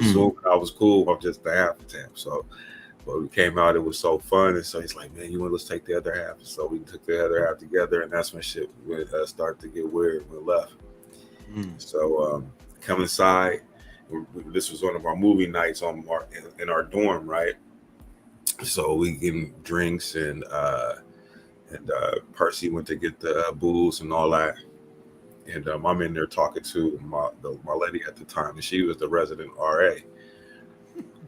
zooming. I was cool. I'm just the half a tab. So when we came out, it was so fun. And so he's like, man, let's take the other half. And so we took the other half together, and that's when shit would start to get weird and we left. So come inside. This was one of our movie nights in our dorm, right? So we getting drinks, and Percy went to get the booze and all that, and I'm in there talking to my lady at the time, and she was the resident RA.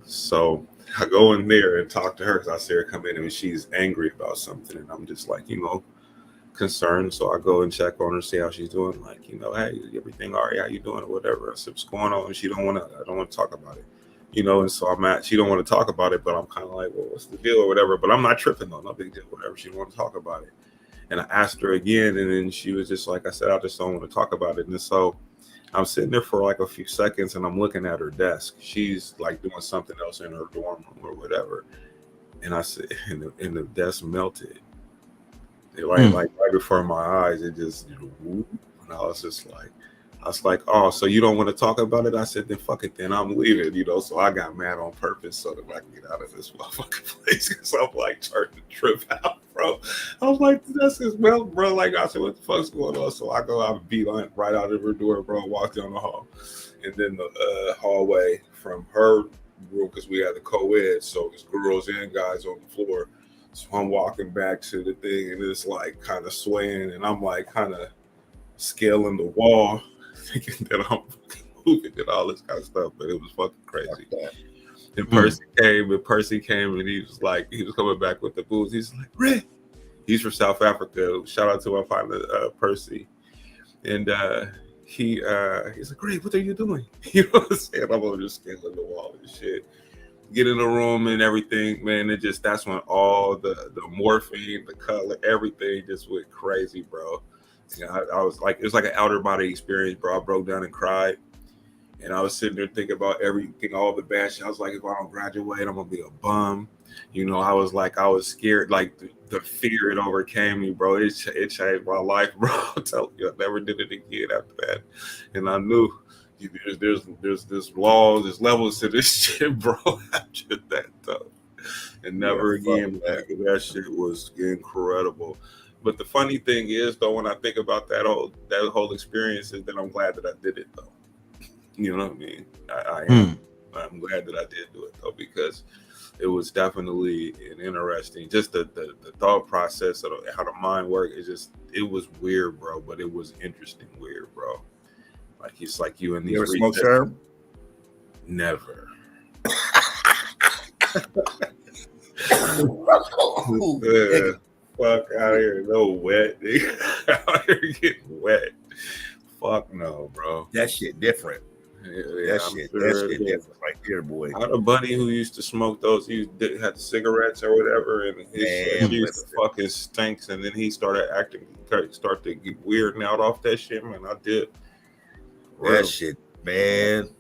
So I go in there and talk to her, because I see her come in and she's angry about something, and I'm just like, concerned. So I go and check on her, see how she's doing. Like, hey, everything all right? How you doing or whatever? I said, what's going on? And I don't want to talk about it. And so she don't want to talk about it, but I'm kind of like, well, what's the deal or whatever, but I'm not tripping though, no big deal, whatever. She don't want to talk about it. And I asked her again, and then she was just like, I said, I just don't want to talk about it. And so I'm sitting there for like a few seconds, and I'm looking at her desk. She's like doing something else in her dorm room or whatever. And I said, and the desk melted. Like right before my eyes, it just, and I was like, oh, so you don't want to talk about it? I said, then fuck it, then I'm leaving, So I got mad on purpose so that I can get out of this motherfucking place, because I'm like starting to trip out, bro. I was like, that's his mouth, bro. Like, I said, what the fuck's going on? So I go out, beat right out of her door, bro, walk down the hall. And then the hallway from her room, because we had the co-ed, so it's girls and guys on the floor. So I'm walking back to the thing, and it's like kind of swaying, and I'm like kind of scaling the wall, thinking that I'm moving and all this kind of stuff, but it was fucking crazy. And Percy came, and he was coming back with the booze. He's like, Rick, he's from South Africa. Shout out to my partner, Percy. And he's like, Rick, what are you doing? You know what I'm saying? I'm over just scaling the wall and shit. Get in the room and everything, man. That's when all the morphine, the color, everything just went crazy, bro. I was like, it was like an outer body experience, bro. I broke down and cried. And I was sitting there thinking about everything, all the bad shit. I was like, if I don't graduate, I'm going to be a bum. I was scared. Like the fear, it overcame me, bro. It changed my life, bro. I'm telling you, I never did it again after that. And I knew there's laws, there's levels to this shit, bro. After that, though. And never again, man. That shit was incredible. But the funny thing is, though, when I think about that whole experience, is that I'm glad that I did it, though. You know what I mean? I I'm glad that I did do it though, because it was definitely an interesting, just the thought process of how the mind works. It was weird, bro, but it was interesting weird, bro. Like it's like you in these. You ever smoke sherm? Never. Fuck out here, no wet, nigga. Out here getting wet. Fuck no, bro. That shit different. Yeah, that shit different right there, boy. I had a buddy who used to smoke those. He had the cigarettes or whatever, and his used to fucking stinks. And then he started to get weirding out off that shit, man. I did. That shit, man.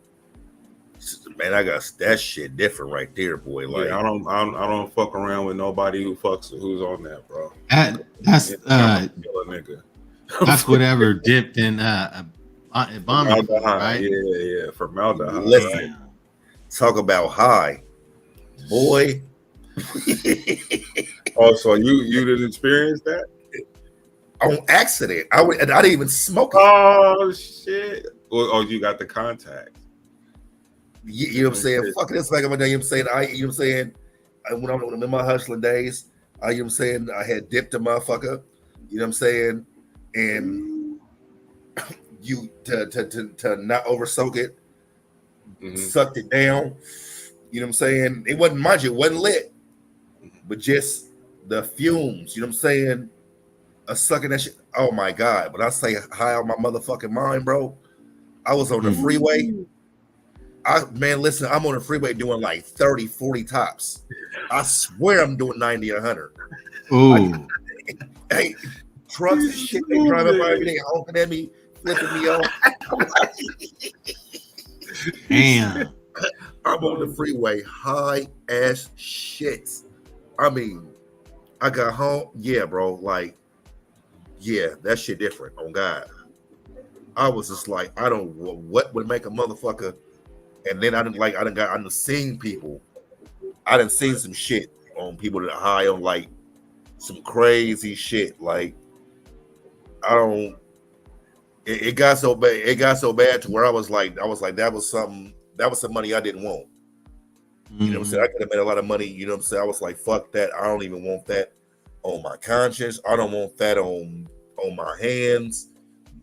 Man, I got that shit different right there, boy. Like I don't fuck around with nobody who's on that, bro. That's nigga. That's whatever dipped in bomb, right? Yeah, formaldehyde. Listen, talk about high, boy. Oh, so you didn't experience that on accident? I didn't even smoke it. Oh shit! Oh, you got the contact. You know what I'm saying? Fuck this back in my day. You know what I'm saying? When I'm in my hustling days, you know what I'm saying? I had dipped a motherfucker. You know what I'm saying? And you to not over soak it, sucked it down. You know what I'm saying? It wasn't, mind you, it wasn't lit, but just the fumes. You know what I'm saying? Sucking that shit. Oh my god! When I say high on my motherfucking mind, bro, I was on the freeway. Listen, I'm on the freeway doing like 30, 40 tops. I swear I'm doing 90, 100. Ooh. Hey, trucks and shit, they driving by me, they honking at me, flipping me off. Damn. I'm on the freeway, high as shit. I mean, I got home. Yeah, bro. Like, yeah, that shit different on God. I was just like, I don't know what would make a motherfucker. And then I done seen people. I done seen some shit on people that are high on like some crazy shit. Like it got so bad. It got so bad to where I was like, that was some money I didn't want. You know what I'm saying? I could have made a lot of money. You know what I'm saying? I was like, fuck that. I don't even want that on my conscience. I don't want that on my hands.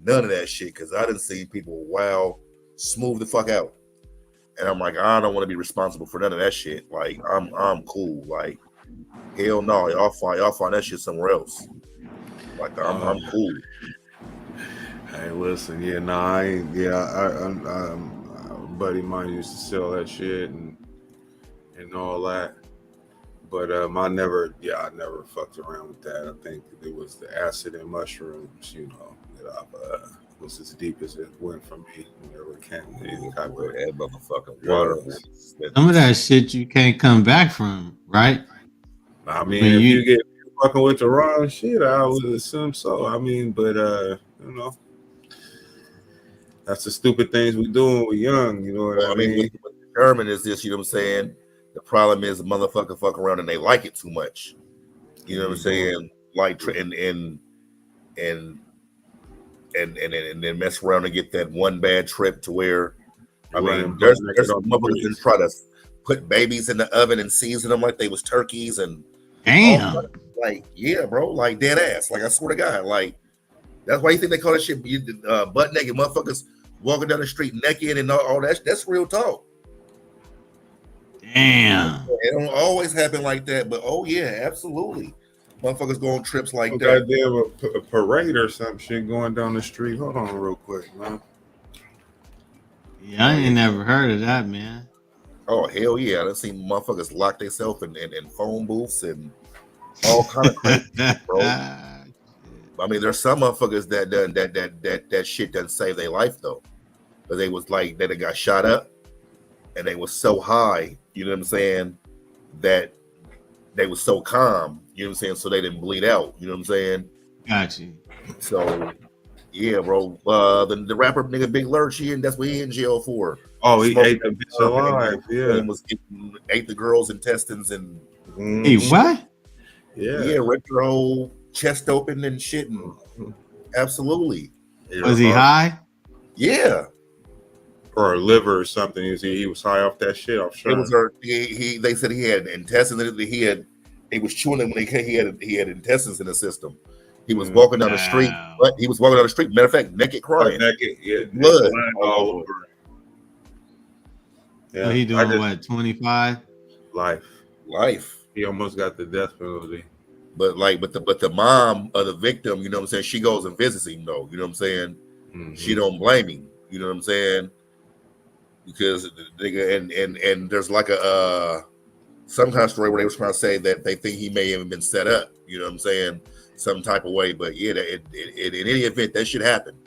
None of that shit. Cause I didn't see people smooth the fuck out. And I'm like, I don't want to be responsible for none of that shit. Like, I'm cool. Like, hell no, y'all find that shit somewhere else. Like, I'm cool. Hey, listen, a buddy of mine used to sell that shit and all that. But I never fucked around with that. I think it was the acid and mushrooms, that was as deep as it went for me. Whenever it came to any type of that motherfucking water. Some of that shit you can't come back from, right? I mean, if you get fucking with the wrong shit, I would assume so. I mean, but that's the stupid things we do when we're young. You know what I mean? What's determined is this. You know what I'm saying? The problem is the motherfucker fuck around and they like it too much. You know what I'm saying? Like and then mess around and get that one bad trip to where there's some motherfuckers that try to put babies in the oven and season them like they was turkeys and damn. Like, yeah, bro, like dead ass. Like, I swear to God, like that's why you think they call that shit butt naked motherfuckers walking down the street naked and all that. That's real talk. Damn. It don't always happen like that, but oh yeah, absolutely. Motherfuckers go on trips like that. Goddamn a parade or some shit going down the street. Hold on real quick, man. Yeah, I ain't never heard of that, man. Oh, hell yeah. I done seen motherfuckers lock themselves in phone booths and all kind of crazy, bro. I mean, there's some motherfuckers that shit doesn't save their life though. But they was like that, they got shot up and they was so high, you know what I'm saying, that they was so calm, you know what I'm saying, so they didn't bleed out, you know what I'm saying? Got you. So yeah, bro. The rapper nigga Big Lurch, that's what he in jail for. Oh, he ate the bitch alive. Yeah, ate the girl's intestines and hey, what? Yeah, ripped her whole chest open and shit. And absolutely. Was he high? Yeah. or her liver or something. He was high off that shit. I'm sure it was her. They said he had intestines. He was chewing them when he had intestines in the system. He was walking down the street. But he was walking down the street. Matter of fact, naked, crying. Naked, yeah, blood all over. Yeah, so he doing what? 25 life. He almost got the death penalty. But the mom of the victim, you know what I'm saying? She goes and visits him though. You know what I'm saying? Mm-hmm. She don't blame him. You know what I'm saying? Because the nigga and there's like a some kind of story where they was trying to say that they think he may have been set up. You know what I'm saying? Some type of way. But yeah, in any event, that shit happened.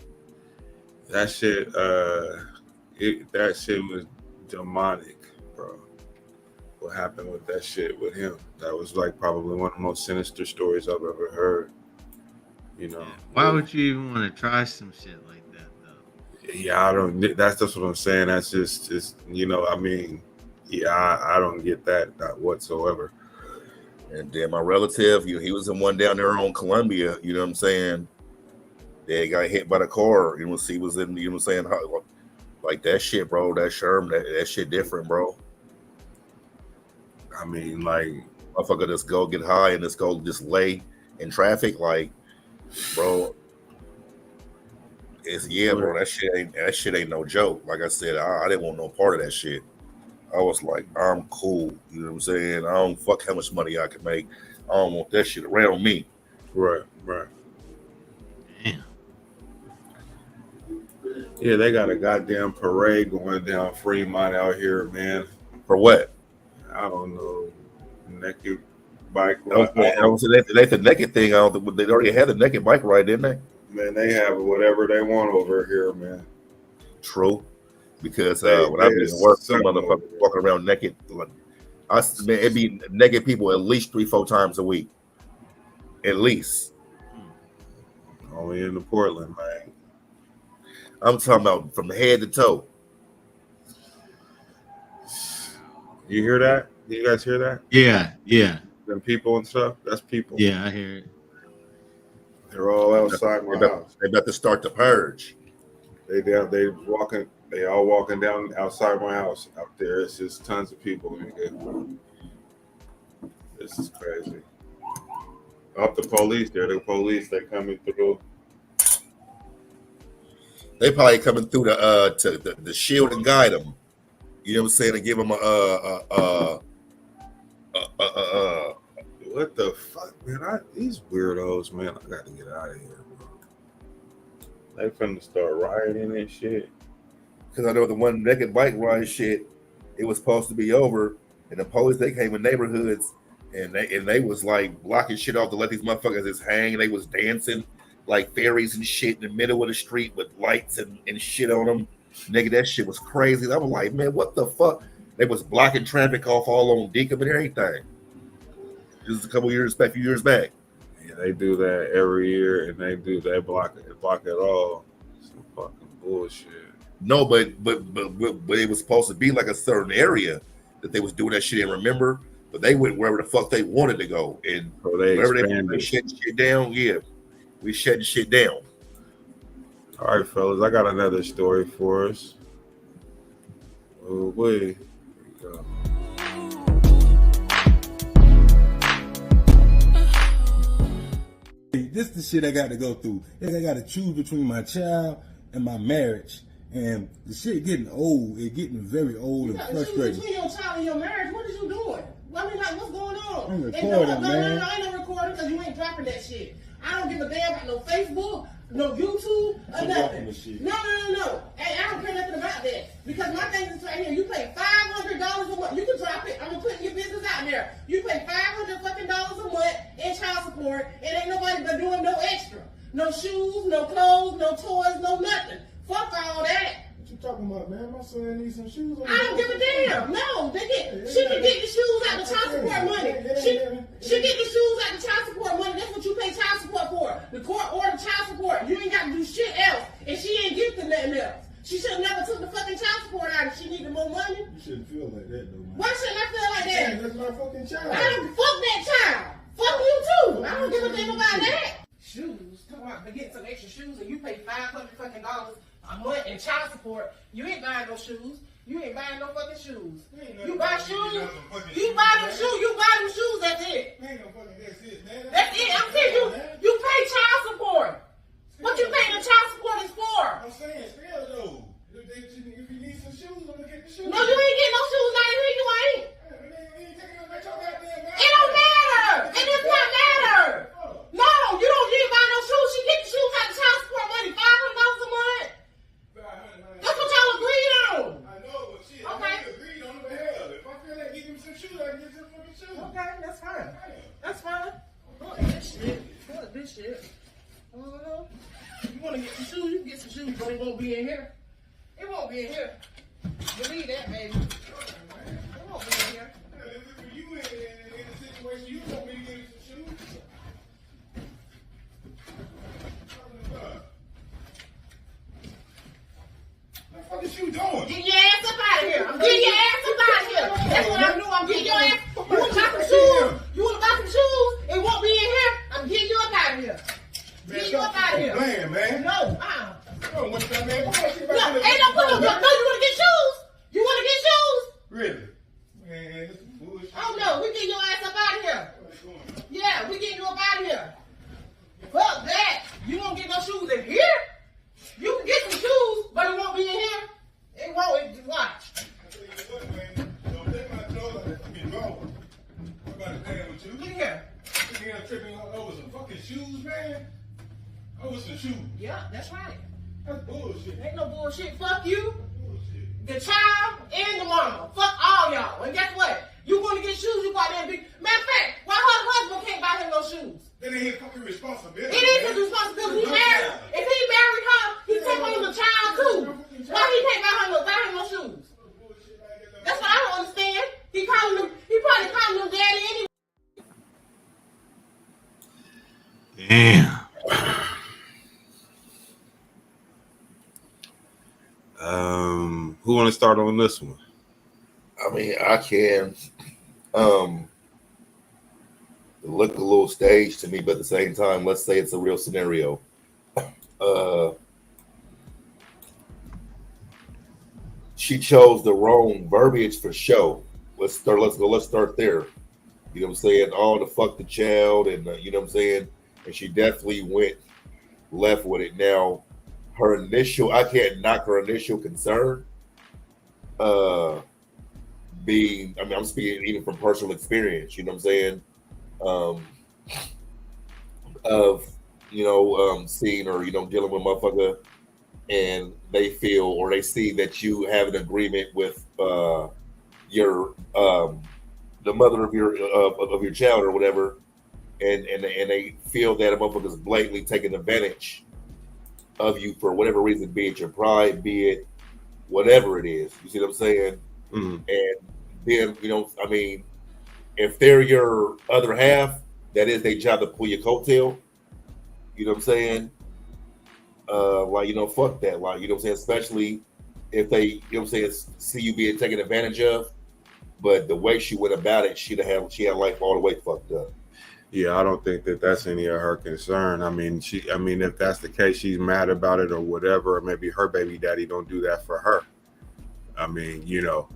That shit, that shit was demonic, bro. What happened with that shit with him? That was like probably one of the most sinister stories I've ever heard. You know, why would you even want to try some shit like that, though? Yeah, I don't. That's just what I'm saying. That's just you know. I mean, yeah, I don't get that whatsoever. And then my relative, he was in one down there on Columbia. You know what I'm saying? They got hit by the car. You know, he was in. You know what I'm saying? Like that shit, bro. That Sherm, that shit different, bro. I mean, like, motherfucker, just go get high and just go just lay in traffic, like, bro. Bro. That shit ain't no joke. Like I said, I didn't want no part of that shit. I was like, I'm cool. You know what I'm saying? I don't fuck how much money I can make. I don't want that shit around me. Right. Damn. Yeah, they got a goddamn parade going down Fremont out here, man. For what? I don't know. Naked bike ride. That's the naked thing. I don't think they already had the naked bike ride, didn't they? Man, they have whatever they want over here, man. True. Because when I was working, some motherfuckers walking around naked. It'd be naked people at least 3-4 times a week. At least. Only in the Portland, man. I'm talking about from head to toe. You hear that? You guys hear that? Yeah. Them people and stuff. That's people. Yeah, I hear it. They're all outside my house. They about to start the purge. They all walking down outside my house out there. It's just tons of people. This is crazy. Up the police there. The police, they coming through. They probably coming through the shield and guide them. You know what I'm saying? And give them what the fuck, man? These weirdos, man. I got to get out of here, bro. They finna start rioting and shit. Because I know the one naked bike ride shit, it was supposed to be over, and the police, they came in neighborhoods, and they was like blocking shit off to let these motherfuckers just hang. They was dancing like fairies and shit in the middle of the street with lights and shit on them. Nigga, that shit was crazy. I was like, man, what the fuck? They was blocking traffic off all on Deacon and everything. Just a few years back. Yeah, they do that every year, and they block it all. Some fucking bullshit. No, but it was supposed to be like a certain area that they was doing that shit. And remember, but they went wherever the fuck they wanted to go, and wherever they shut shit down. Yeah, we shutting shit down. All right, fellas, I got another story for us. Oh, wait. Here we go. This is the shit I got to go through. I got to choose between my child and my marriage. And the shit getting old. It's getting very old and frustrating. Between your child and your marriage, what is you doing? I mean, like, what's going on? I'm recording, man. No, I ain't no recording because you ain't dropping that shit. I don't give a damn about no Facebook, no YouTube, or nothing. No. And I don't care nothing about that. Because my thing is right here. You pay $500 a month. You can drop it. I'm putting your business out there. You pay $500 fucking dollars a month in child support, and ain't nobody but doing no extra. No shoes, no clothes, no toys, no nothing. Fuck all that. What you talking about, man? My son needs some shoes. I don't give a damn. No, she can get the shoes out of child support money. She get the shoes out of child support money. That's what you pay child support for. The court ordered child support. You ain't got to do shit else. And she ain't gifting nothing else. She should have never took the fucking child support out if she needed more money. You shouldn't feel like that, though, man. Why shouldn't I feel like that? That's my fucking child. I don't fuck that child. Fuck you too. I don't give a damn about that. Shoes. Come on, to get some extra shoes and you pay $500 fucking dollars a month in child support. You ain't buying no shoes. You ain't buying no fucking shoes. You buy shoes. You buy them shoes. You buy them shoes. That's it. That's it. I'm telling you. You pay child support. What you think the child support is for? I'm saying, still though. If you need some shoes, I'm gonna get the shoes. No, you ain't getting no shoes out of here. You ain't. It don't matter. It does not matter. No, you don't need to buy no shoes. She get the shoes out of child support money, $500 a month. That's what y'all agreed on. I know, but shit, okay. I agreed on it, hell. If I feel like getting some shoes, I can get some fucking shoes. Okay, that's fine. That's fine. Fuck this shit. Fuck this shit. You want to get some shoes, you can get some shoes, but it won't be in here. It won't be in here. Believe that, baby. It won't be in here. If you in a situation, you want me to get some shoes? What the fuck is you doing? Get your ass up out of here. I'm getting your ass up out of here. That's what I'm doing. I'm getting your ass. You want to buy some shoes? You want to buy some shoes? It won't be in here. I'm getting you up out of here. Get you up out of here. Playing, man. No, No, what's that, man? No, ain't no put no. No, you want to get shoes? You want to get shoes? Really? Man, this is bullshit. Oh no, we getting your ass up out of here. Yeah, we getting you up out of here. Fuck that. You won't get no shoes in here? You can get some shoes, but it won't be in here. It won't. Watch. I tell you what, man. Don't take my clothes. I mean, wrong. I'm about to pay with you. Look here. You ain't tripping over some fucking shoes, man. Over some shoes. Yeah, that's right. That's bullshit. Ain't no bullshit. Fuck you. Bullshit. The child and the mama. Fuck all y'all. And guess what? You want to get shoes, you go out there and be. Matter of fact, why her husband can't buy him no shoes? That ain't his fucking responsibility. It is his responsibility. He married. If he married her, he take on the child too. Why he can't buy him no shoes? That's what I don't understand. He probably calling them daddy anyway. Damn. Who want to start on this one? I mean, I can. Look a little staged to me, but at the same time, let's say it's a real scenario. She chose the wrong verbiage for show. Let's start there. You know what I'm saying? All the fuck the child, and you know what I'm saying? And she definitely went left with it. Now, her initial, I can't knock her initial concern. Being, I mean, I'm speaking even from personal experience, you know what I'm saying? Of, you know, seeing or, you know, dealing with a motherfucker and they feel or they see that you have an agreement with your the mother of your child or whatever, and they feel that a motherfucker is blatantly taking advantage of you for whatever reason, be it your pride, be it whatever it is. You see what I'm saying? Mm-hmm. And then, you know, I mean, if they're your other half, that is their job to pull your coattail. You know what I'm saying? Like, you know, fuck that. Like, you know what I'm saying? Especially if they, you know what I'm saying, see you being taken advantage of. But the way she went about it, she had life all the way fucked up. Yeah, I don't think that that's any of her concern. I mean, if that's the case, she's mad about it or whatever. Or maybe her baby daddy don't do that for her. I mean, you know,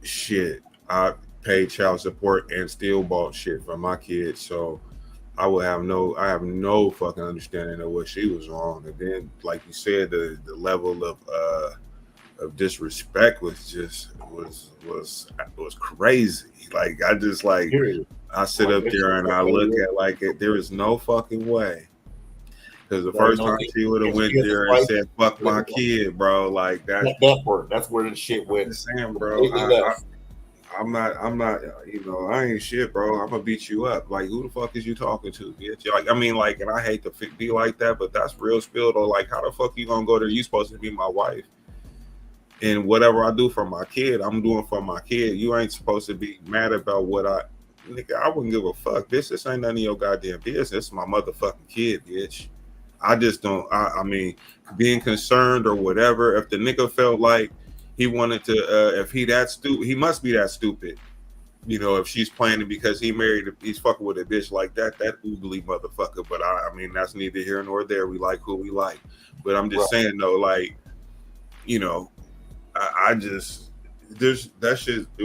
shit. I paid child support and still bought shit for my kids, so I have no fucking understanding of what she was wrong. And then, like you said, the level of disrespect was crazy. Like I just like I sit up there and I look at like it. There is no fucking way. Because the first time she would have went there and said "fuck my kid," bro, like that's where the shit went. I'm saying, bro, I'm not, you know, I ain't shit, bro. I'm gonna beat you up. Like, who the fuck is you talking to, bitch? Like, I mean, like, and I hate to be like that, but that's real spill, though. Like, how the fuck you gonna go there? You supposed to be my wife, and whatever I do for my kid, I'm doing for my kid. You ain't supposed to be mad about what nigga, I wouldn't give a fuck. This ain't none of your goddamn business. It's my motherfucking kid, bitch. I just don't. I mean, being concerned or whatever. If the nigga felt like he wanted to, if he that stupid, he must be that stupid you know, if she's planning because he's fucking with a bitch like that oogly motherfucker. But I mean, that's neither here nor there. We like who we like. But I'm just saying though, like, you know, I just that shit it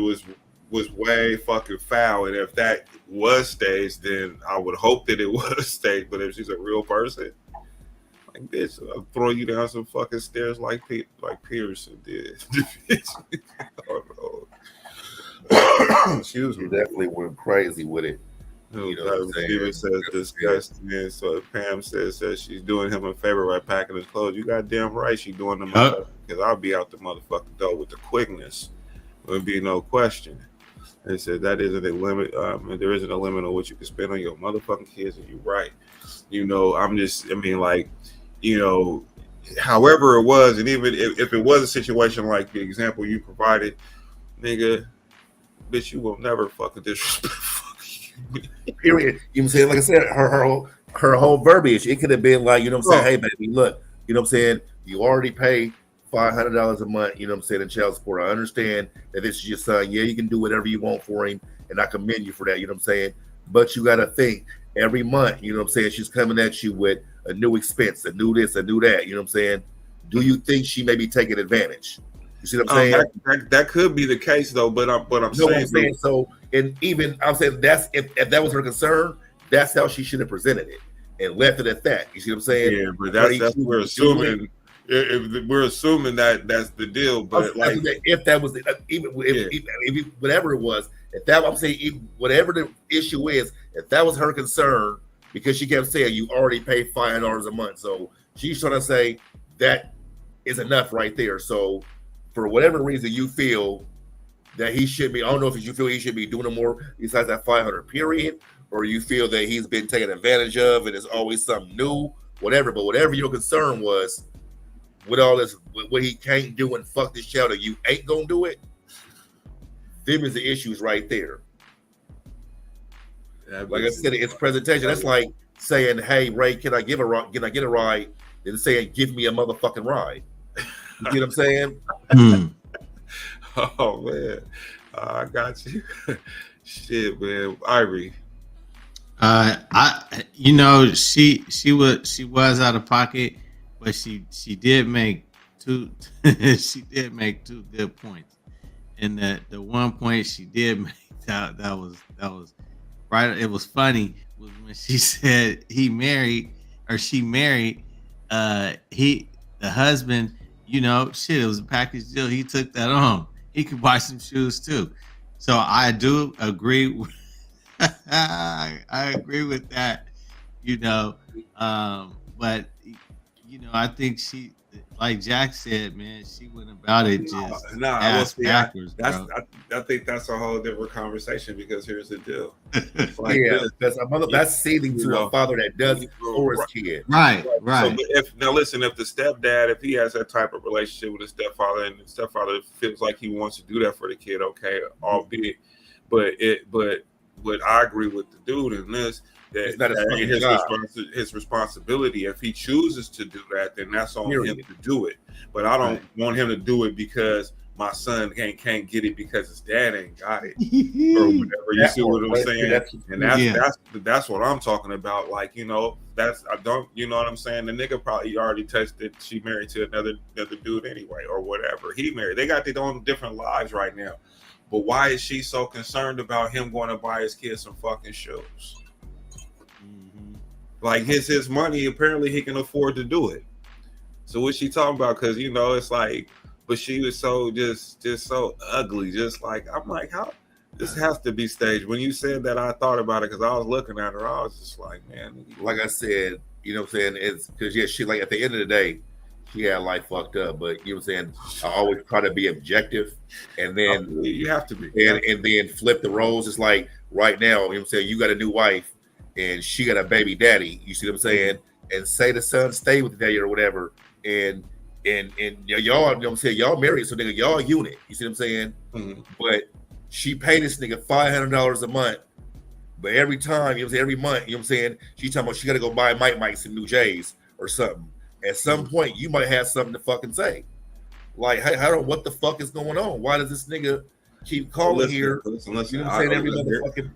was way fucking foul. And if that was staged, then I would hope that it was staged. But if she's a real person, like, bitch, I'll throw you down some fucking stairs like Peterson did. She definitely went crazy with it. You know, Steven says disgusting. So Pam says that she's doing him a favor by packing his clothes. You goddamn right, she's doing them because I'll be out the motherfucking door with the quickness. There'll be no question. They said that isn't a limit. There isn't a limit on what you can spend on your motherfucking kids, and you're right. You know, I mean, like, you know, however it was, and even if it was a situation like the example you provided, nigga, bitch, you will never fucking disrespect. Period. You know what I'm saying? Like I said, her whole verbiage, it could have been like, you know what I'm saying? Hey, baby, look, you know what I'm saying? You already pay $500 a month, you know what I'm saying, in child support. I understand that this is your son. Yeah, you can do whatever you want for him, and I commend you for that, you know what I'm saying? But you got to think, every month, you know what I'm saying, she's coming at you with a new expense, a new this, a new that, you know what I'm saying? Do you think she may be taking advantage? You see what I'm saying? That could be the case though, but I'm saying so. And even I'm saying that's if that was her concern, that's how she should have presented it and left it at that. You see what I'm saying? Yeah, but that's we're assuming. If we're assuming that that's the deal, but like if that was if whatever it was, if that I'm saying whatever the issue is, if that was her concern, because she kept saying you already pay $500 a month, so she's trying to say that is enough right there. So for whatever reason you feel that he should be, I don't know if you feel he should be doing more besides that 500 period, or you feel that he's been taken advantage of and there's always something new, whatever. But whatever your concern was with all this, what he can't do and fuck this child, or you ain't gonna do it, them is the issues right there. Like I said, it's presentation. That's like saying, "Hey Ray, can I get a ride?" Than saying, "Give me a motherfucking ride." You see what I'm saying? Oh man, I got you. Shit, man, Ivory. You know, she was out of pocket, but she did make two good points. And the one point she did make that was right. It was funny was when she said she married. The husband, you know, shit, it was a package deal. He took that on. He could buy some shoes too. So I do agree. I agree with that, you know. But you know, I think she, like Jack said, man, she went about it just backwards. I think that's a whole different conversation, because here's the deal. Like that's seething to a father that does it for his kid. Right. So, if the stepdad, if he has that type of relationship with his stepfather, and the stepfather feels like he wants to do that for the kid, okay, albeit, but I agree with the dude in this. That his responsibility. If he chooses to do that, then that's on him to do it. But I don't want him to do it because my son can't get it because his dad ain't got it or whatever. You see what I'm saying? And that's what I'm talking about. Like, you know, you know what I'm saying? The nigga probably already touched that she married to another dude anyway, or whatever. He married. They got their own different lives right now. But why is she so concerned about him going to buy his kids some fucking shoes? Like, his money, apparently he can afford to do it. So what's she talking about? Because, you know, it's like, but she was so just so ugly. Just like, I'm like, how this has to be staged. When you said that, I thought about it because I was looking at her. I was just like, man. Like I said, you know what I'm saying? It's because she, like, at the end of the day, she had life fucked up. But you know what I'm saying? I always try to be objective, and then you have to be, and then flip the roles. It's like right now, you know what I'm saying? You got a new wife, and she got a baby daddy. You see what I'm saying? And say the son stay with the daddy or whatever. And y'all, you know what I'm saying? Y'all married, so nigga, y'all unit. You see what I'm saying? Mm-hmm. But she paid this nigga $500 a month. But every time, you know what I'm saying, every month, you know what I'm saying, she talking about she got to go buy Mike some new J's or something. At some point, you might have something to fucking say. Like, hey, what the fuck is going on? Why does this nigga, keep calling here. Listen. You know what I'm saying? Every motherfucking.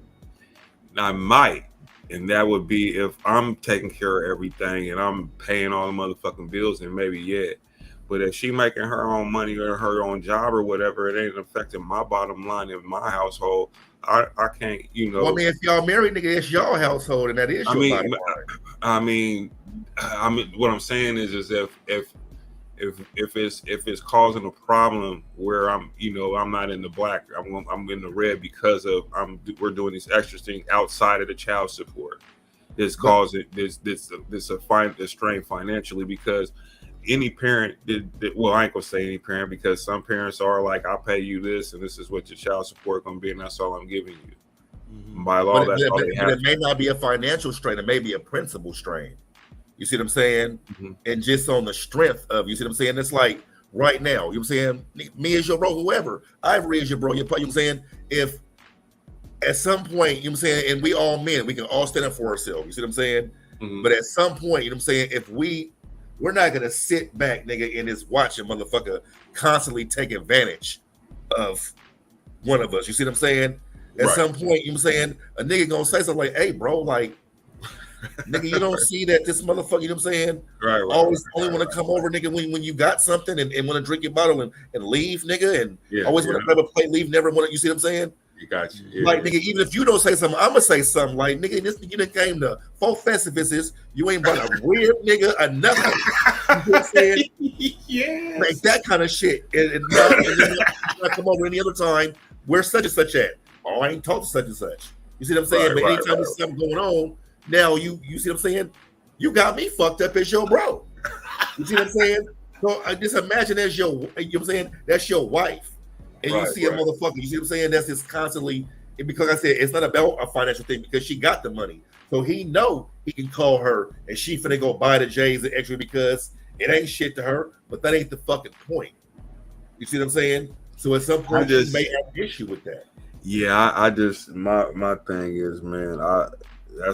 I might, and that would be if I'm taking care of everything and I'm paying all the motherfucking bills, and maybe yeah. But if she making her own money or her own job or whatever, it ain't affecting my bottom line in my household. I can't, you know. Well, I mean, if y'all married, nigga, it's y'all household, and that is your bottom line. I mean, what I'm saying is if it's causing a problem where I'm, you know, I'm not in the black, I'm in the red because of we're doing these extra things outside of the child support. This causing this strain financially because any parent well, I ain't gonna say any parent because some parents are like, I'll pay you this and this is what your child support gonna be and that's all I'm giving you. Mm-hmm. By law, that's all they have. It may not be a financial strain, it may be a principal strain. You see what I'm saying? Mm-hmm. And just on the strength of, you see what I'm saying? It's like right now, you know what I'm saying? Me as your bro, whoever, Ivory is your bro, you know what I'm saying? If at some point, you know what I'm saying, and we all men, we can all stand up for ourselves, you see what I'm saying? Mm-hmm. But at some point, you know what I'm saying, if we're not gonna sit back, nigga, and just watch a motherfucker constantly take advantage of one of us. You see what I'm saying? At some point, you know what I'm saying, a nigga gonna say something like, hey, bro, like, nigga, you don't see that this motherfucker, you know what I'm saying? Only want to come over, nigga, when you got something and want to drink your bottle and leave, nigga, and always want to grab a plate, leave, never want to, you see what I'm saying? You got you. Yeah. Like, nigga, even if you don't say something, I'm gonna say something. Like, nigga, this you done came to 4 Festivus, you ain't brought a rib, nigga, or nothing. You know what I'm saying? Yeah. Like that kind of shit. And then I come over any other time, where's such and such at? Oh, I ain't talked to such and such. You see what I'm saying? But anytime there's something going on, now you see what I'm saying? You got me fucked up as your bro. You see what I'm saying? So just imagine as your, you know what I'm saying? That's your wife. And you see a motherfucker, you see what I'm saying? That's just constantly, because like I said, it's not about a financial thing because she got the money. So he know he can call her and she finna go buy the J's and extra because it ain't shit to her, but that ain't the fucking point. You see what I'm saying? So at some point, you may have an issue with that. Yeah, I just, my thing is, man,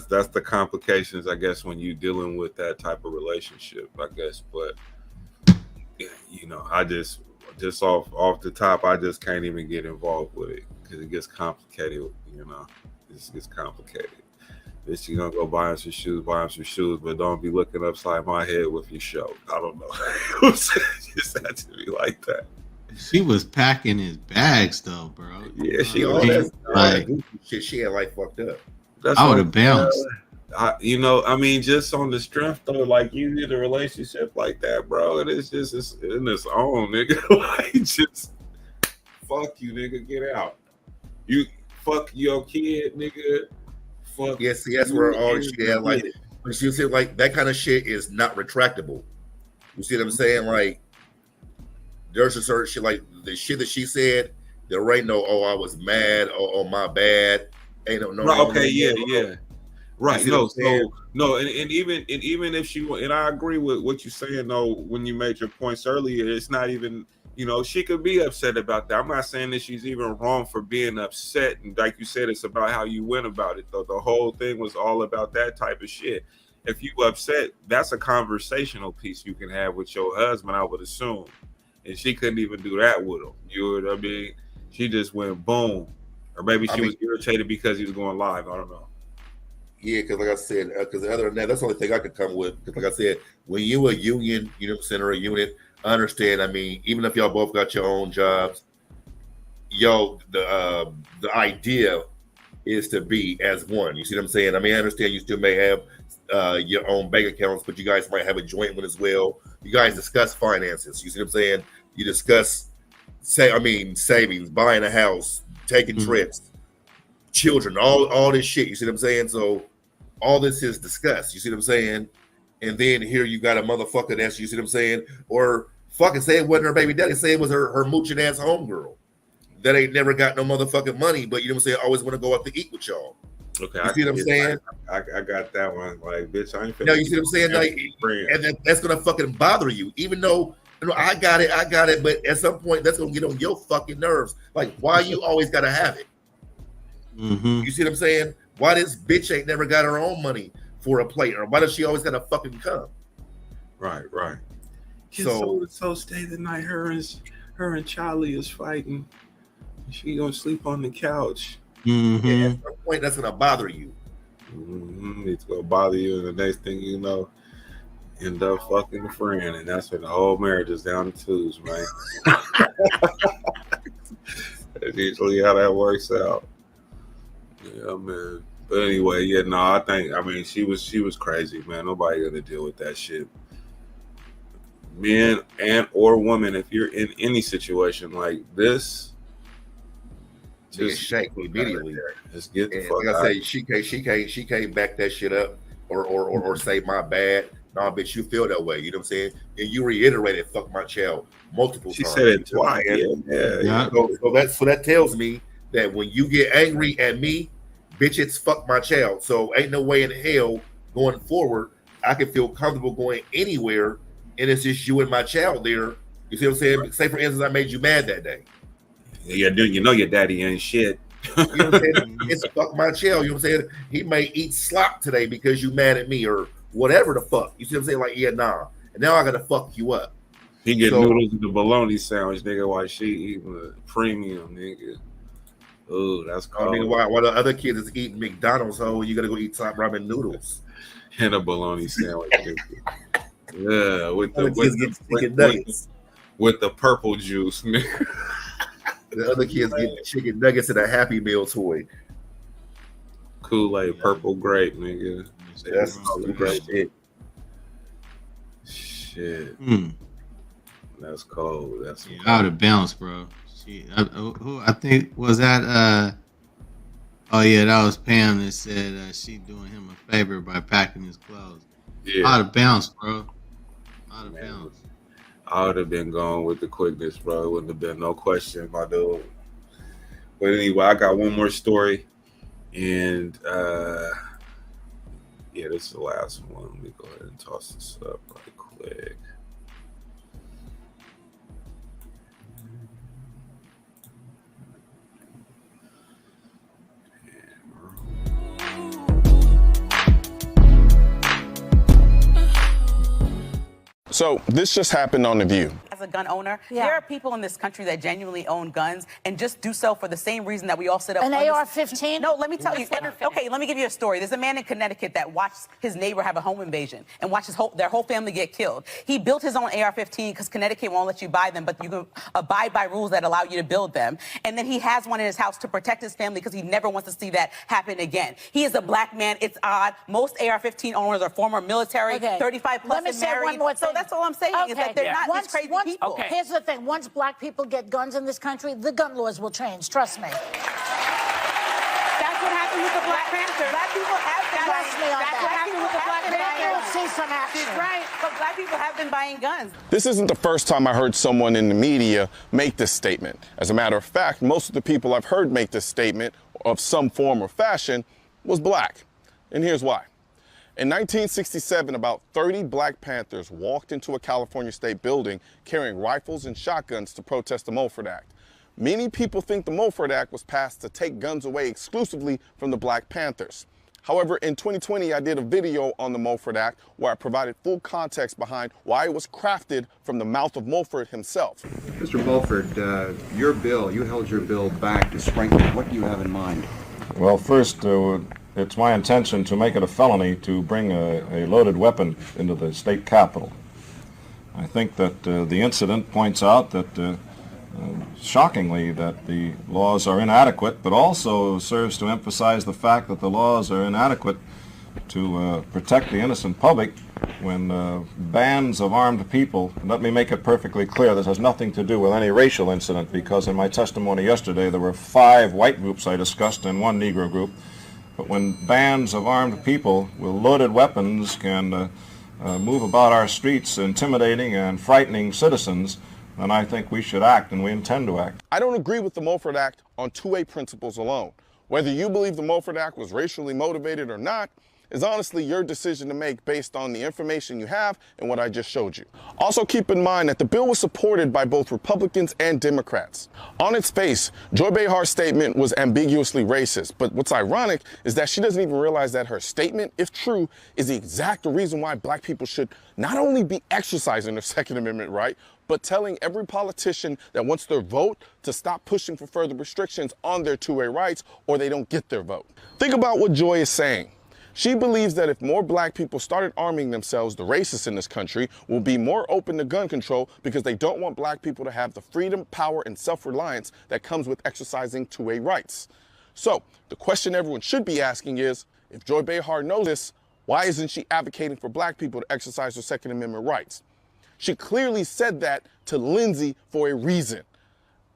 that's the complications, I guess, when you dealing with that type of relationship, I guess. But, you know, I just off the top, I just can't even get involved with it because it gets complicated, you know. It gets complicated. Bitch, you gonna go buy him some shoes, but don't be looking upside my head with your show. I don't know. It just had to be like that. She was packing his bags though, bro. Yeah, she she had like fucked up. I would have bounced. You know, I mean, just on the strength though, like you need a relationship like that, bro. And it's in its own, nigga. Like, just fuck you, nigga. Get out. You fuck your kid, nigga. Fuck. Yeah, see, that's where all this shit had like. But you see, like that kind of shit is not retractable. You see what I'm saying? Like, there's a certain shit, like the shit that she said. There ain't no, oh, I was mad, oh, my bad. Ain't no. Right, okay, yeah. Right. No, so no, and even if she, and I agree with what you're saying though, when you made your points earlier, it's not even, you know, she could be upset about that. I'm not saying that she's even wrong for being upset. And like you said, it's about how you went about it, though. The whole thing was all about that type of shit. If you upset, that's a conversational piece you can have with your husband, I would assume. And she couldn't even do that with him. You know what I mean? She just went boom. Or maybe she was irritated because he was going live. I don't know. Yeah, because like I said, because other than that, that's the only thing I could come with. Because like I said, when you a union, you know, center a unit, I understand. I mean, even if y'all both got your own jobs, the idea is to be as one. You see what I'm saying? I mean, I understand you still may have your own bank accounts, but you guys might have a joint one as well. You guys discuss finances. You see what I'm saying? You discuss, savings, buying a house, taking trips, children, all this shit. You see what I'm saying? So all this is discussed. You see what I'm saying? And then here you got a motherfucker that's, you see what I'm saying? Or fucking say it wasn't her baby daddy, say it was her mooching ass homegirl that ain't never got no motherfucking money, but you know what I'm saying? Always want to go out to eat with y'all. Okay, you see what I'm saying? I got that one. Like, bitch, I ain't. No, you see what I'm saying? Like, and that's gonna fucking bother you, even though you know I got it. But at some point, that's gonna get on your fucking nerves. Like, why you always gotta have it? Mm-hmm. You see what I'm saying? Why this bitch ain't never got her own money for a plate, or why does she always gotta fucking come? Right. So stay the night. Her and Charlie is fighting. She gonna sleep on the couch. Mm-hmm. Yeah, at some point, that's gonna bother you. Mm-hmm. It's gonna bother you, and the next thing you know, end up fucking a friend, and that's when the whole marriage is down to twos, man. That's usually how that works out. Yeah, man. But anyway, yeah, no, I mean, she was crazy, man. Nobody gonna deal with that shit. Men and or women, if you're in any situation like this, just shake immediately. Just get the fuck like out. I say, she can't back that shit up or say my bad. No, bitch, you feel that way. You know what I'm saying? And you reiterated "fuck my child" multiple times. She said it twice. Yeah. So that tells me that when you get angry at me, bitch, it's "fuck my child." So ain't no way in hell going forward I can feel comfortable going anywhere, and it's just you and my child there. You see what I'm saying? Right. Say for instance, I made you mad that day. Yeah, dude, you know your daddy ain't shit. You know what I'm saying? It's "fuck my child." You know what I'm saying? He may eat slop today because you mad at me or whatever the fuck. You see what I'm saying? Like, yeah, nah. And now I gotta fuck you up. He get noodles in the bologna sandwich, nigga, while she eating the premium, nigga. Oh, that's cool. I mean, while the other kids is eating McDonald's, you gotta go eat top ramen noodles. And a bologna sandwich. Yeah, with the purple juice, nigga. The other kids get chicken nuggets and a Happy Meal toy. Kool-Aid, purple grape, nigga. That's some great shit. That's cold. That's out of bounds, bro. Who I think was that? Oh yeah, that was Pam that said she doing him a favor by packing his clothes. Yeah, out of bounds, bro. Out of bounds. I would have been going with the quickness, bro. It wouldn't have been no question, my dude. But anyway, I got one more story, and yeah, this is the last one. Let me go ahead and toss this up right quick. So this just happened on The View. As a gun owner, there are people in this country that genuinely own guns and just do so for the same reason that we all sit up. An AR-15? No, let me tell you. Okay, let me give you a story. There's a man in Connecticut that watched his neighbor have a home invasion and watched their whole family get killed. He built his own AR-15 because Connecticut won't let you buy them, but you can abide by rules that allow you to build them. And then he has one in his house to protect his family because he never wants to see that happen again. He is a black man. It's odd. Most AR-15 owners are former military, 35 plus and married. One more thing. So that's all I'm saying is that they're not these crazy people. Okay. Here's the thing. Once black people get guns in this country, the gun laws will change. Trust me. That's what happened with the Black Panther. Black people have been buying. That's what happened with the Black Panther. We'll see some action. She's right. But black people have been buying guns. This isn't the first time I heard someone in the media make this statement. As a matter of fact, most of the people I've heard make this statement of some form or fashion was black. And here's why. In 1967, about 30 Black Panthers walked into a California state building carrying rifles and shotguns to protest the Mulford Act. Many people think the Mulford Act was passed to take guns away exclusively from the Black Panthers. However, in 2020, I did a video on the Mulford Act where I provided full context behind why it was crafted from the mouth of Mulford himself. Mr. Mulford, your bill, you held your bill back to strengthen. What do you have in mind? Well, first, it's my intention to make it a felony to bring a loaded weapon into the state capitol. I think that the incident points out that, shockingly, that the laws are inadequate, but also serves to emphasize the fact that the laws are inadequate to protect the innocent public when bands of armed people, and let me make it perfectly clear, this has nothing to do with any racial incident, because in my testimony yesterday there were 5 white groups I discussed and 1 Negro group. But when bands of armed people with loaded weapons can move about our streets intimidating and frightening citizens, then I think we should act, and we intend to act. I don't agree with the Mulford Act on 2A principles alone. Whether you believe the Mulford Act was racially motivated or not, is honestly your decision to make based on the information you have and what I just showed you. Also keep in mind that the bill was supported by both Republicans and Democrats. On its face, Joy Behar's statement was ambiguously racist, but what's ironic is that she doesn't even realize that her statement, if true, is the exact reason why black people should not only be exercising their Second Amendment right, but telling every politician that wants their vote to stop pushing for further restrictions on their two-way rights or they don't get their vote. Think about what Joy is saying. She believes that if more black people started arming themselves, the racists in this country will be more open to gun control because they don't want black people to have the freedom, power, and self-reliance that comes with exercising two-way rights. So the question everyone should be asking is, if Joy Behar knows this, why isn't she advocating for black people to exercise their Second Amendment rights? She clearly said that to Lindsay for a reason.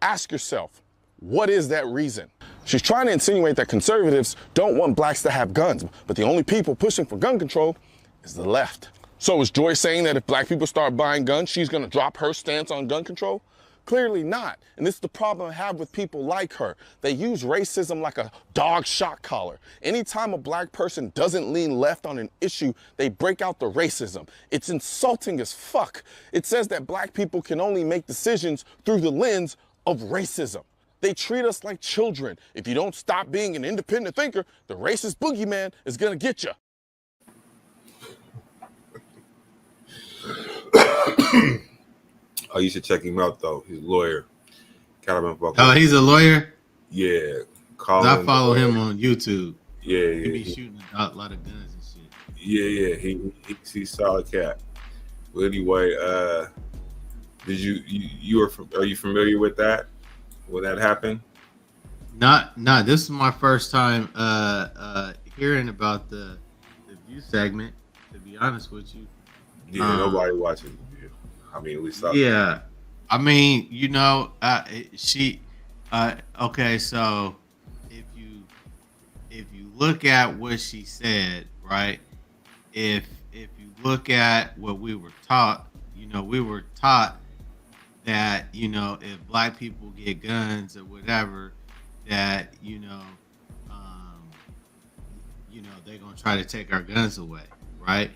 Ask yourself, what is that reason? She's trying to insinuate that conservatives don't want blacks to have guns, but the only people pushing for gun control is the left. So is Joy saying that if black people start buying guns, she's gonna drop her stance on gun control? Clearly not. And this is the problem I have with people like her. They use racism like a dog shock collar. Anytime a black person doesn't lean left on an issue, they break out the racism. It's insulting as fuck. It says that black people can only make decisions through the lens of racism. They treat us like children. If you don't stop being an independent thinker, the racist boogeyman is gonna get you. Oh, you should check him out though. He's a lawyer. Oh, he's a lawyer? Yeah. I follow him on YouTube. Yeah, yeah. He be shooting a lot of guns and shit. Yeah. He's solid cat. But anyway, are you familiar with that? When that happened? Not. This is my first time hearing about the View segment. To be honest with you. Yeah, nobody watches the View. I mean, we saw. Yeah, I mean, okay, so if you look at what she said, right? If you look at what we were taught, we were taught that, if black people get guns or whatever, that, they're going to try to take our guns away, right?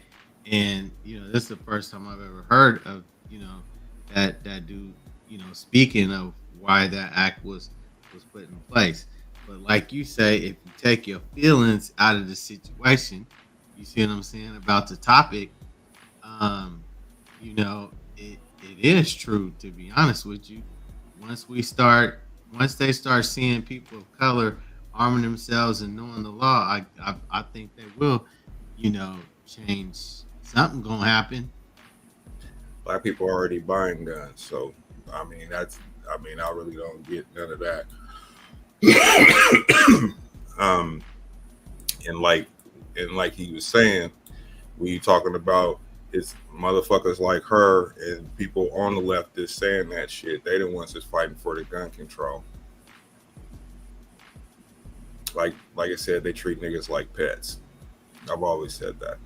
And, this is the first time I've ever heard of, that dude, speaking of why that act was put in place. But like you say, if you take your feelings out of the situation, you see what I'm saying about the topic, it is true, to be honest with you. Once they start seeing people of color arming themselves and knowing the law, I think they will, change. Something gonna happen. Black people are already buying guns, so I really don't get none of that. And like he was saying, when you talking about it's motherfuckers like her and people on the left is saying that shit, they the ones that's fighting for the gun control. Like I said, they treat niggas like pets. I've always said that.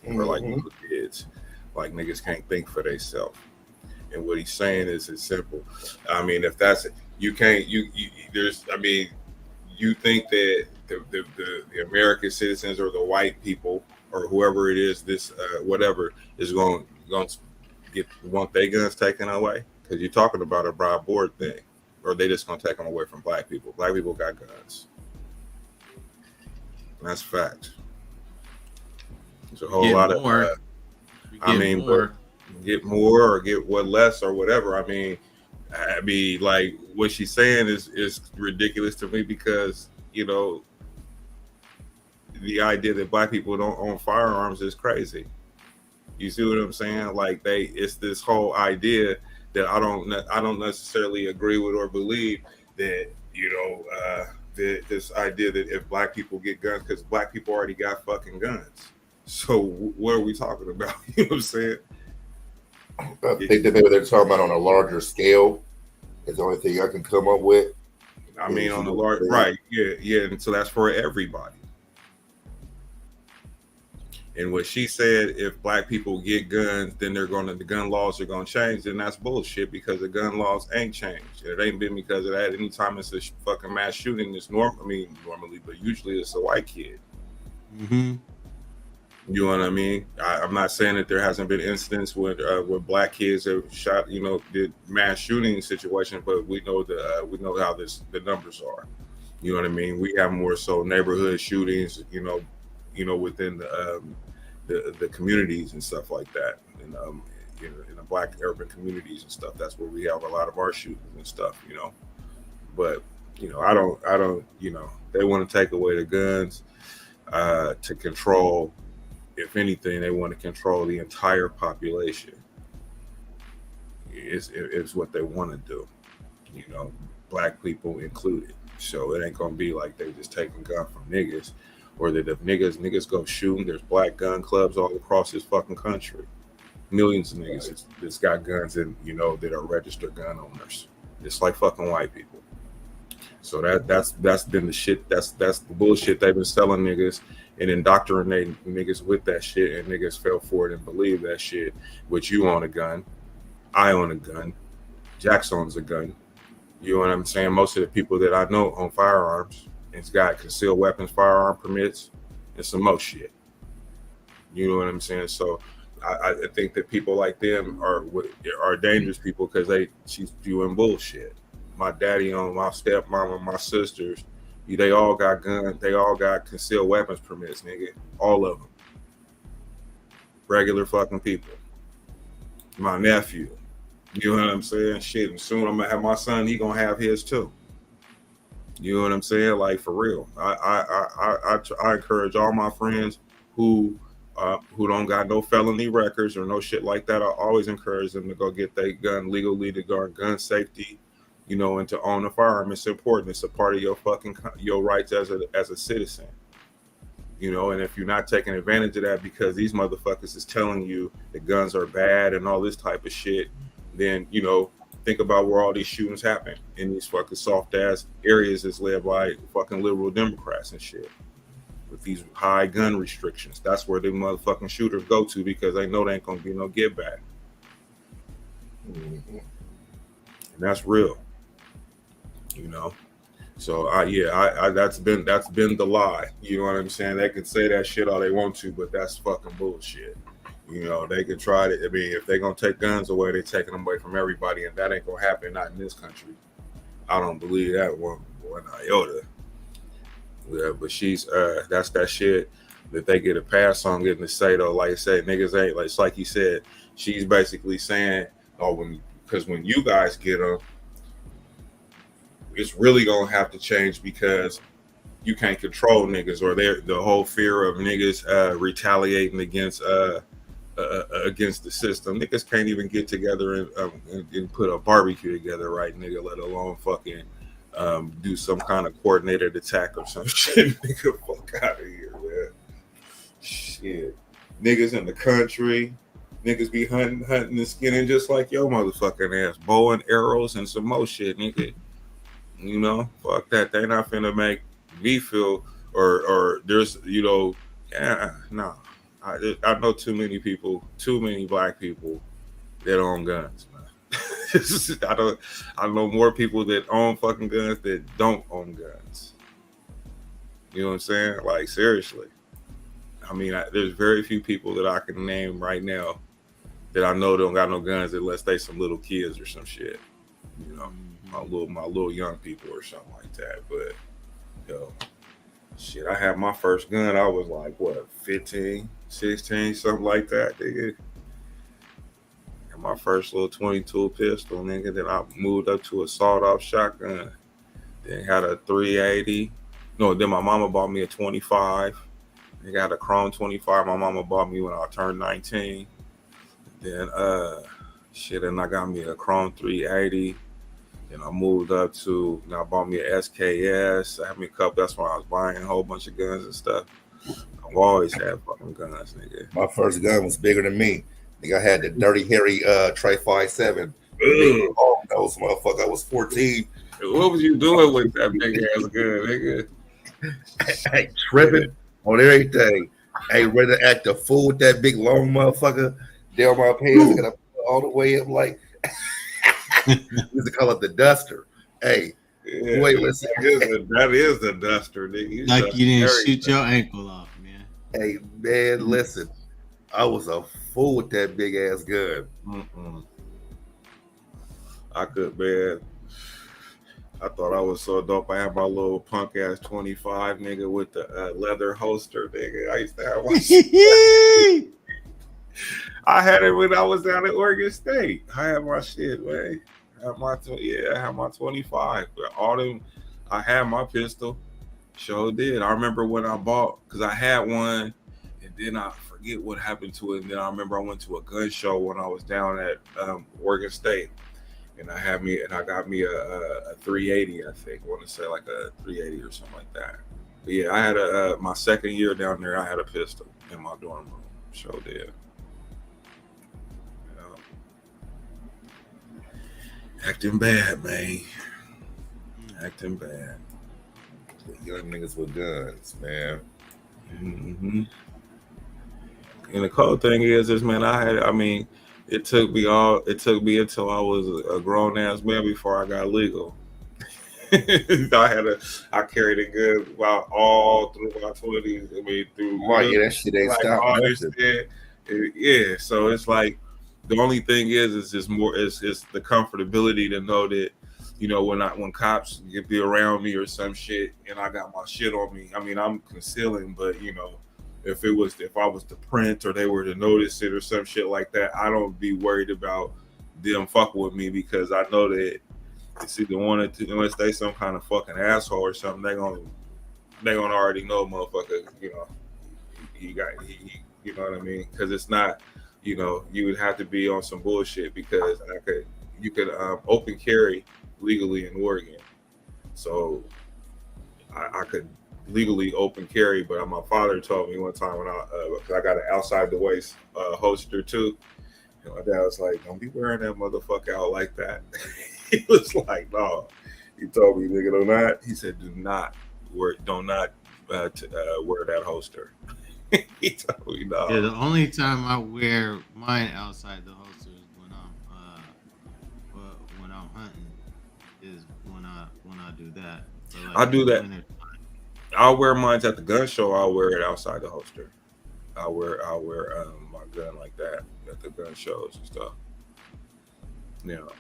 We're like little kids. Like niggas can't think for themselves. And what he's saying is it's simple. I mean, if that's it, you think that the American citizens or the white people or whoever it is, this whatever is going to want their guns taken away? Because you're talking about a broad board thing, or they just gonna take them away from black people. Black people got guns. And that's fact. There's a whole lot more. of. Get more or get what less or whatever. I mean, like what she's saying is ridiculous to me because the idea that black people don't own firearms is crazy. You see what I'm saying? Like it's this whole idea that I don't necessarily agree with or believe that this idea that if black people get guns, because black people already got fucking guns. So what are we talking about? You know what I'm saying? I think that maybe they're talking about on a larger scale. Is the only thing I can come up with. I mean, on the large, right? Yeah. And so that's for everybody. And what she said, if black people get guns, then the gun laws are gonna change. Then that's bullshit because the gun laws ain't changed. It ain't been because of that. Anytime it's a fucking mass shooting, it's normally, but usually it's a white kid. Mm-hmm. You know what I mean? I'm not saying that there hasn't been incidents where black kids have shot, did mass shooting situations, but we know how the numbers are. You know what I mean? We have more so neighborhood shootings, within the communities and stuff like that, and in the black urban communities and stuff. That's where we have a lot of our shootings and stuff, But I don't, they want to take away the guns to control. If anything, they want to control the entire population. It's what they want to do, black people included. So it ain't gonna be like they just taking gun from niggas, or that if niggas go shooting, there's black gun clubs all across this fucking country. Millions of niggas that's got guns and that are registered gun owners. It's like fucking white people. So that's been the shit. That's the bullshit they've been selling niggas and indoctrinating niggas with that shit, and niggas fell for it and believe that shit. Which you own a gun, I own a gun, Jax owns a gun. You know what I'm saying? Most of the people that I know own firearms. It's got concealed weapons, firearm permits, and some more shit. You know what I'm saying? So I think that people like them are dangerous people because she's doing bullshit. My daddy owned my stepmom and my sisters. They all got guns. They all got concealed weapons permits, nigga. All of them. Regular fucking people. My nephew. You know what I'm saying? Shit. And soon I'm gonna have my son. He gonna have his too. You know what I'm saying? Like, for real. I encourage all my friends who don't got no felony records or no shit like that. I always encourage them to go get their gun legally, to guard gun safety. And to own a firearm, it's important. It's a part of your rights as a citizen. And if you're not taking advantage of that because these motherfuckers is telling you that guns are bad and all this type of shit, then think about where all these shootings happen in these fucking soft ass areas that's led by fucking liberal Democrats and shit. With these high gun restrictions, that's where the motherfucking shooters go to because they know they ain't gonna be no get back. Mm-hmm. And that's real. So that's been the lie. You know what I'm saying? They can say that shit all they want to, but that's fucking bullshit. They can try to. I mean, if they're gonna take guns away, they're taking them away from everybody, and that ain't gonna happen. Not in this country. I don't believe that one iota. Yeah, but she's that's that shit that they get a pass on getting to say though. Like I said, niggas ain't like. It's like you said. She's basically saying, because when you guys get them. It's really gonna have to change because you can't control niggas, or the whole fear of niggas retaliating against the system. Niggas can't even get together and put a barbecue together, right, nigga? Let alone fucking do some kind of coordinated attack or some shit. Nigga, fuck out of here, man. Shit, niggas in the country, niggas be hunting and skinning just like your motherfucking ass, bow and arrows and some more shit, nigga. Fuck that. They not finna make me feel or there's no. I know too many black people that own guns, man. I know more people that own fucking guns that don't own guns. You know what I'm saying? Like, seriously. I mean, there's very few people that I can name right now that I know don't got no guns unless they some little kids or some shit. My little young people or something like that. But shit, I had my first gun. I was like, what, 15, 16, something like that, nigga. And my first little 22 pistol, nigga. Then I moved up to a sawed-off shotgun. Then had a 380. No, then my mama bought me a 25. I got a chrome 25. My mama bought me when I turned 19. Then and I got me a chrome 380. And I moved up to, I bought me an SKS. I had me a couple. That's when I was buying a whole bunch of guns and stuff. I've always had fucking guns, nigga. My first gun was bigger than me. Nigga, I had the Dirty Harry Trey 5.7. Those motherfucker. I was 14. What was you doing with that big ass gun, nigga? Hey, tripping on everything. Hey, ready to act a fool with that big long motherfucker down my pants. Got all the way up like. We used to call it the duster. Hey, wait, listen. That is the duster, nigga. Like you didn't shoot your ankle off, man. Hey man, listen, I was a fool with that big ass gun. I could, man. I thought I was so dope. I had my little punk ass 25 nigga with the leather holster, nigga. I used to have my shit. I had it when I was down at Oregon State. I had my shit, man. I had my 25. But all them, I had my pistol. Sure did. I remember when I bought, because I had one, and then I forget what happened to it. And then I remember I went to a gun show when I was down at Oregon State. And I got me a 380, I think. I want to say like a 380 or something like that. But yeah, I had my second year down there, I had a pistol in my dorm room. Sure did. Acting bad, man. Acting bad. Young niggas with guns, man. Mm-hmm. And the cool thing is, man, it took me until I was a grown ass man before I got legal. I carried a gun about all through my 20s. I mean, that shit ain't stopped nothing. Yeah, so it's like the only thing is just more is the comfortability to know that, you know, when cops get be around me or some shit and I got my shit on me. I mean, I'm concealing, but you know, if I was to print or they were to notice it or some shit like that, I don't be worried about them fucking with me because I know that it's either one or two, unless they some kind of fucking asshole or something, they gonna already know, motherfucker. You know, he you know what I mean? Because it's not, you know, you would have to be on some bullshit because you could open carry legally in Oregon, so I could legally open carry. But my father told me one time when I got an outside the waist holster too. And my dad was like, "Don't be wearing that motherfucker out like that." He was like, "No." He told me, "Nigga, do not." He said, "Do not wear that holster." He told me, "No." Yeah, the only time I wear mine outside the holster is when I'm hunting. Is when I do that. So like I do that. I'll wear mine at the gun show. I'll wear it outside the holster. I'll wear my gun like that at the gun shows and stuff. You know.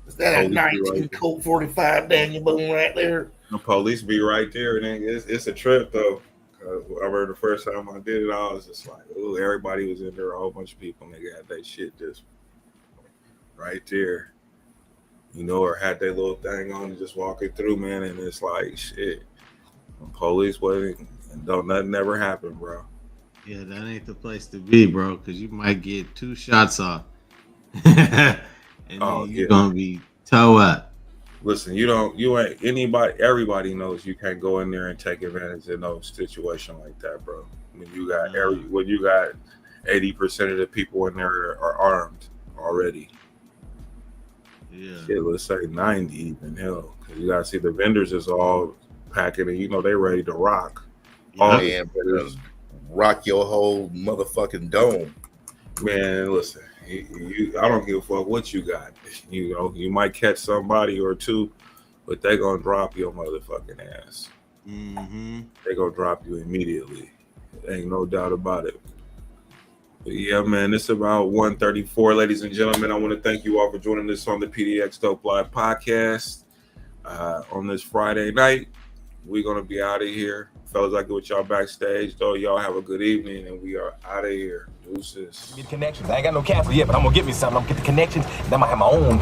Is that a 19 Colt 45 Daniel Boone right there? The police be right there, and it's a trip though. I remember the first time I did it, I was just like, "Ooh!" Everybody was in there, a whole bunch of people, and they got that shit just right there, you know, or had their little thing on and just walking through, man. And it's like, shit, the police waiting, and nothing ever happened, bro. Yeah, that ain't the place to be, bro, because you might get 2 shots off. And then you're gonna be toe up. Listen, everybody knows you can't go in there and take advantage of no situation like that, bro. When you got 80% of the people in there are armed already. Yeah. Shit, let's say 90 even, hell. Cause you gotta see the vendors is all packing and you know they ready to rock. All man, rock your whole motherfucking dome. Man, listen. I don't give a fuck what you got. You know, you might catch somebody or two, but they gonna drop your motherfucking ass. Mm-hmm. They gonna drop you immediately. Ain't no doubt about it. But yeah, man, it's about 1:34, ladies and gentlemen. I want to thank you all for joining us on the PDXDOPE Live podcast on this Friday night. We're gonna be out of here. Fellas, I get with y'all backstage, though. Y'all have a good evening, and we are out of here. Deuces. Get connections. I ain't got no capital yet, but I'm gonna get me something. I'm gonna get the connections, and I'm gonna have my own.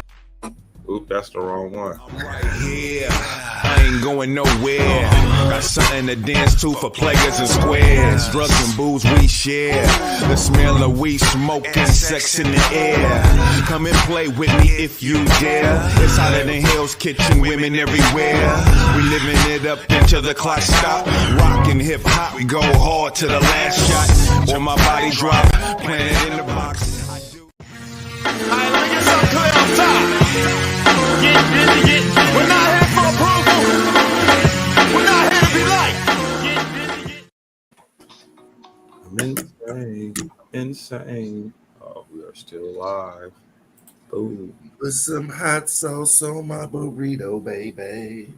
Oop, that's the wrong one. I'm right here. I ain't going nowhere. Got something to dance to for players and squares. Drugs and booze we share. The smell of weed, smoke, and sex in the air. Come and play with me if you dare. It's hotter than Hell's Kitchen, women everywhere. We living it up until the clock stop. Rockin' hip hop, we go hard to the last shot. Or my body drop, plant it in the box. Alright, let me get something clear on top. Get busy. We're not here for approval. We're not here to be liked. I'm insane. Oh, we are still live. Boom. Put some hot sauce on my burrito, baby.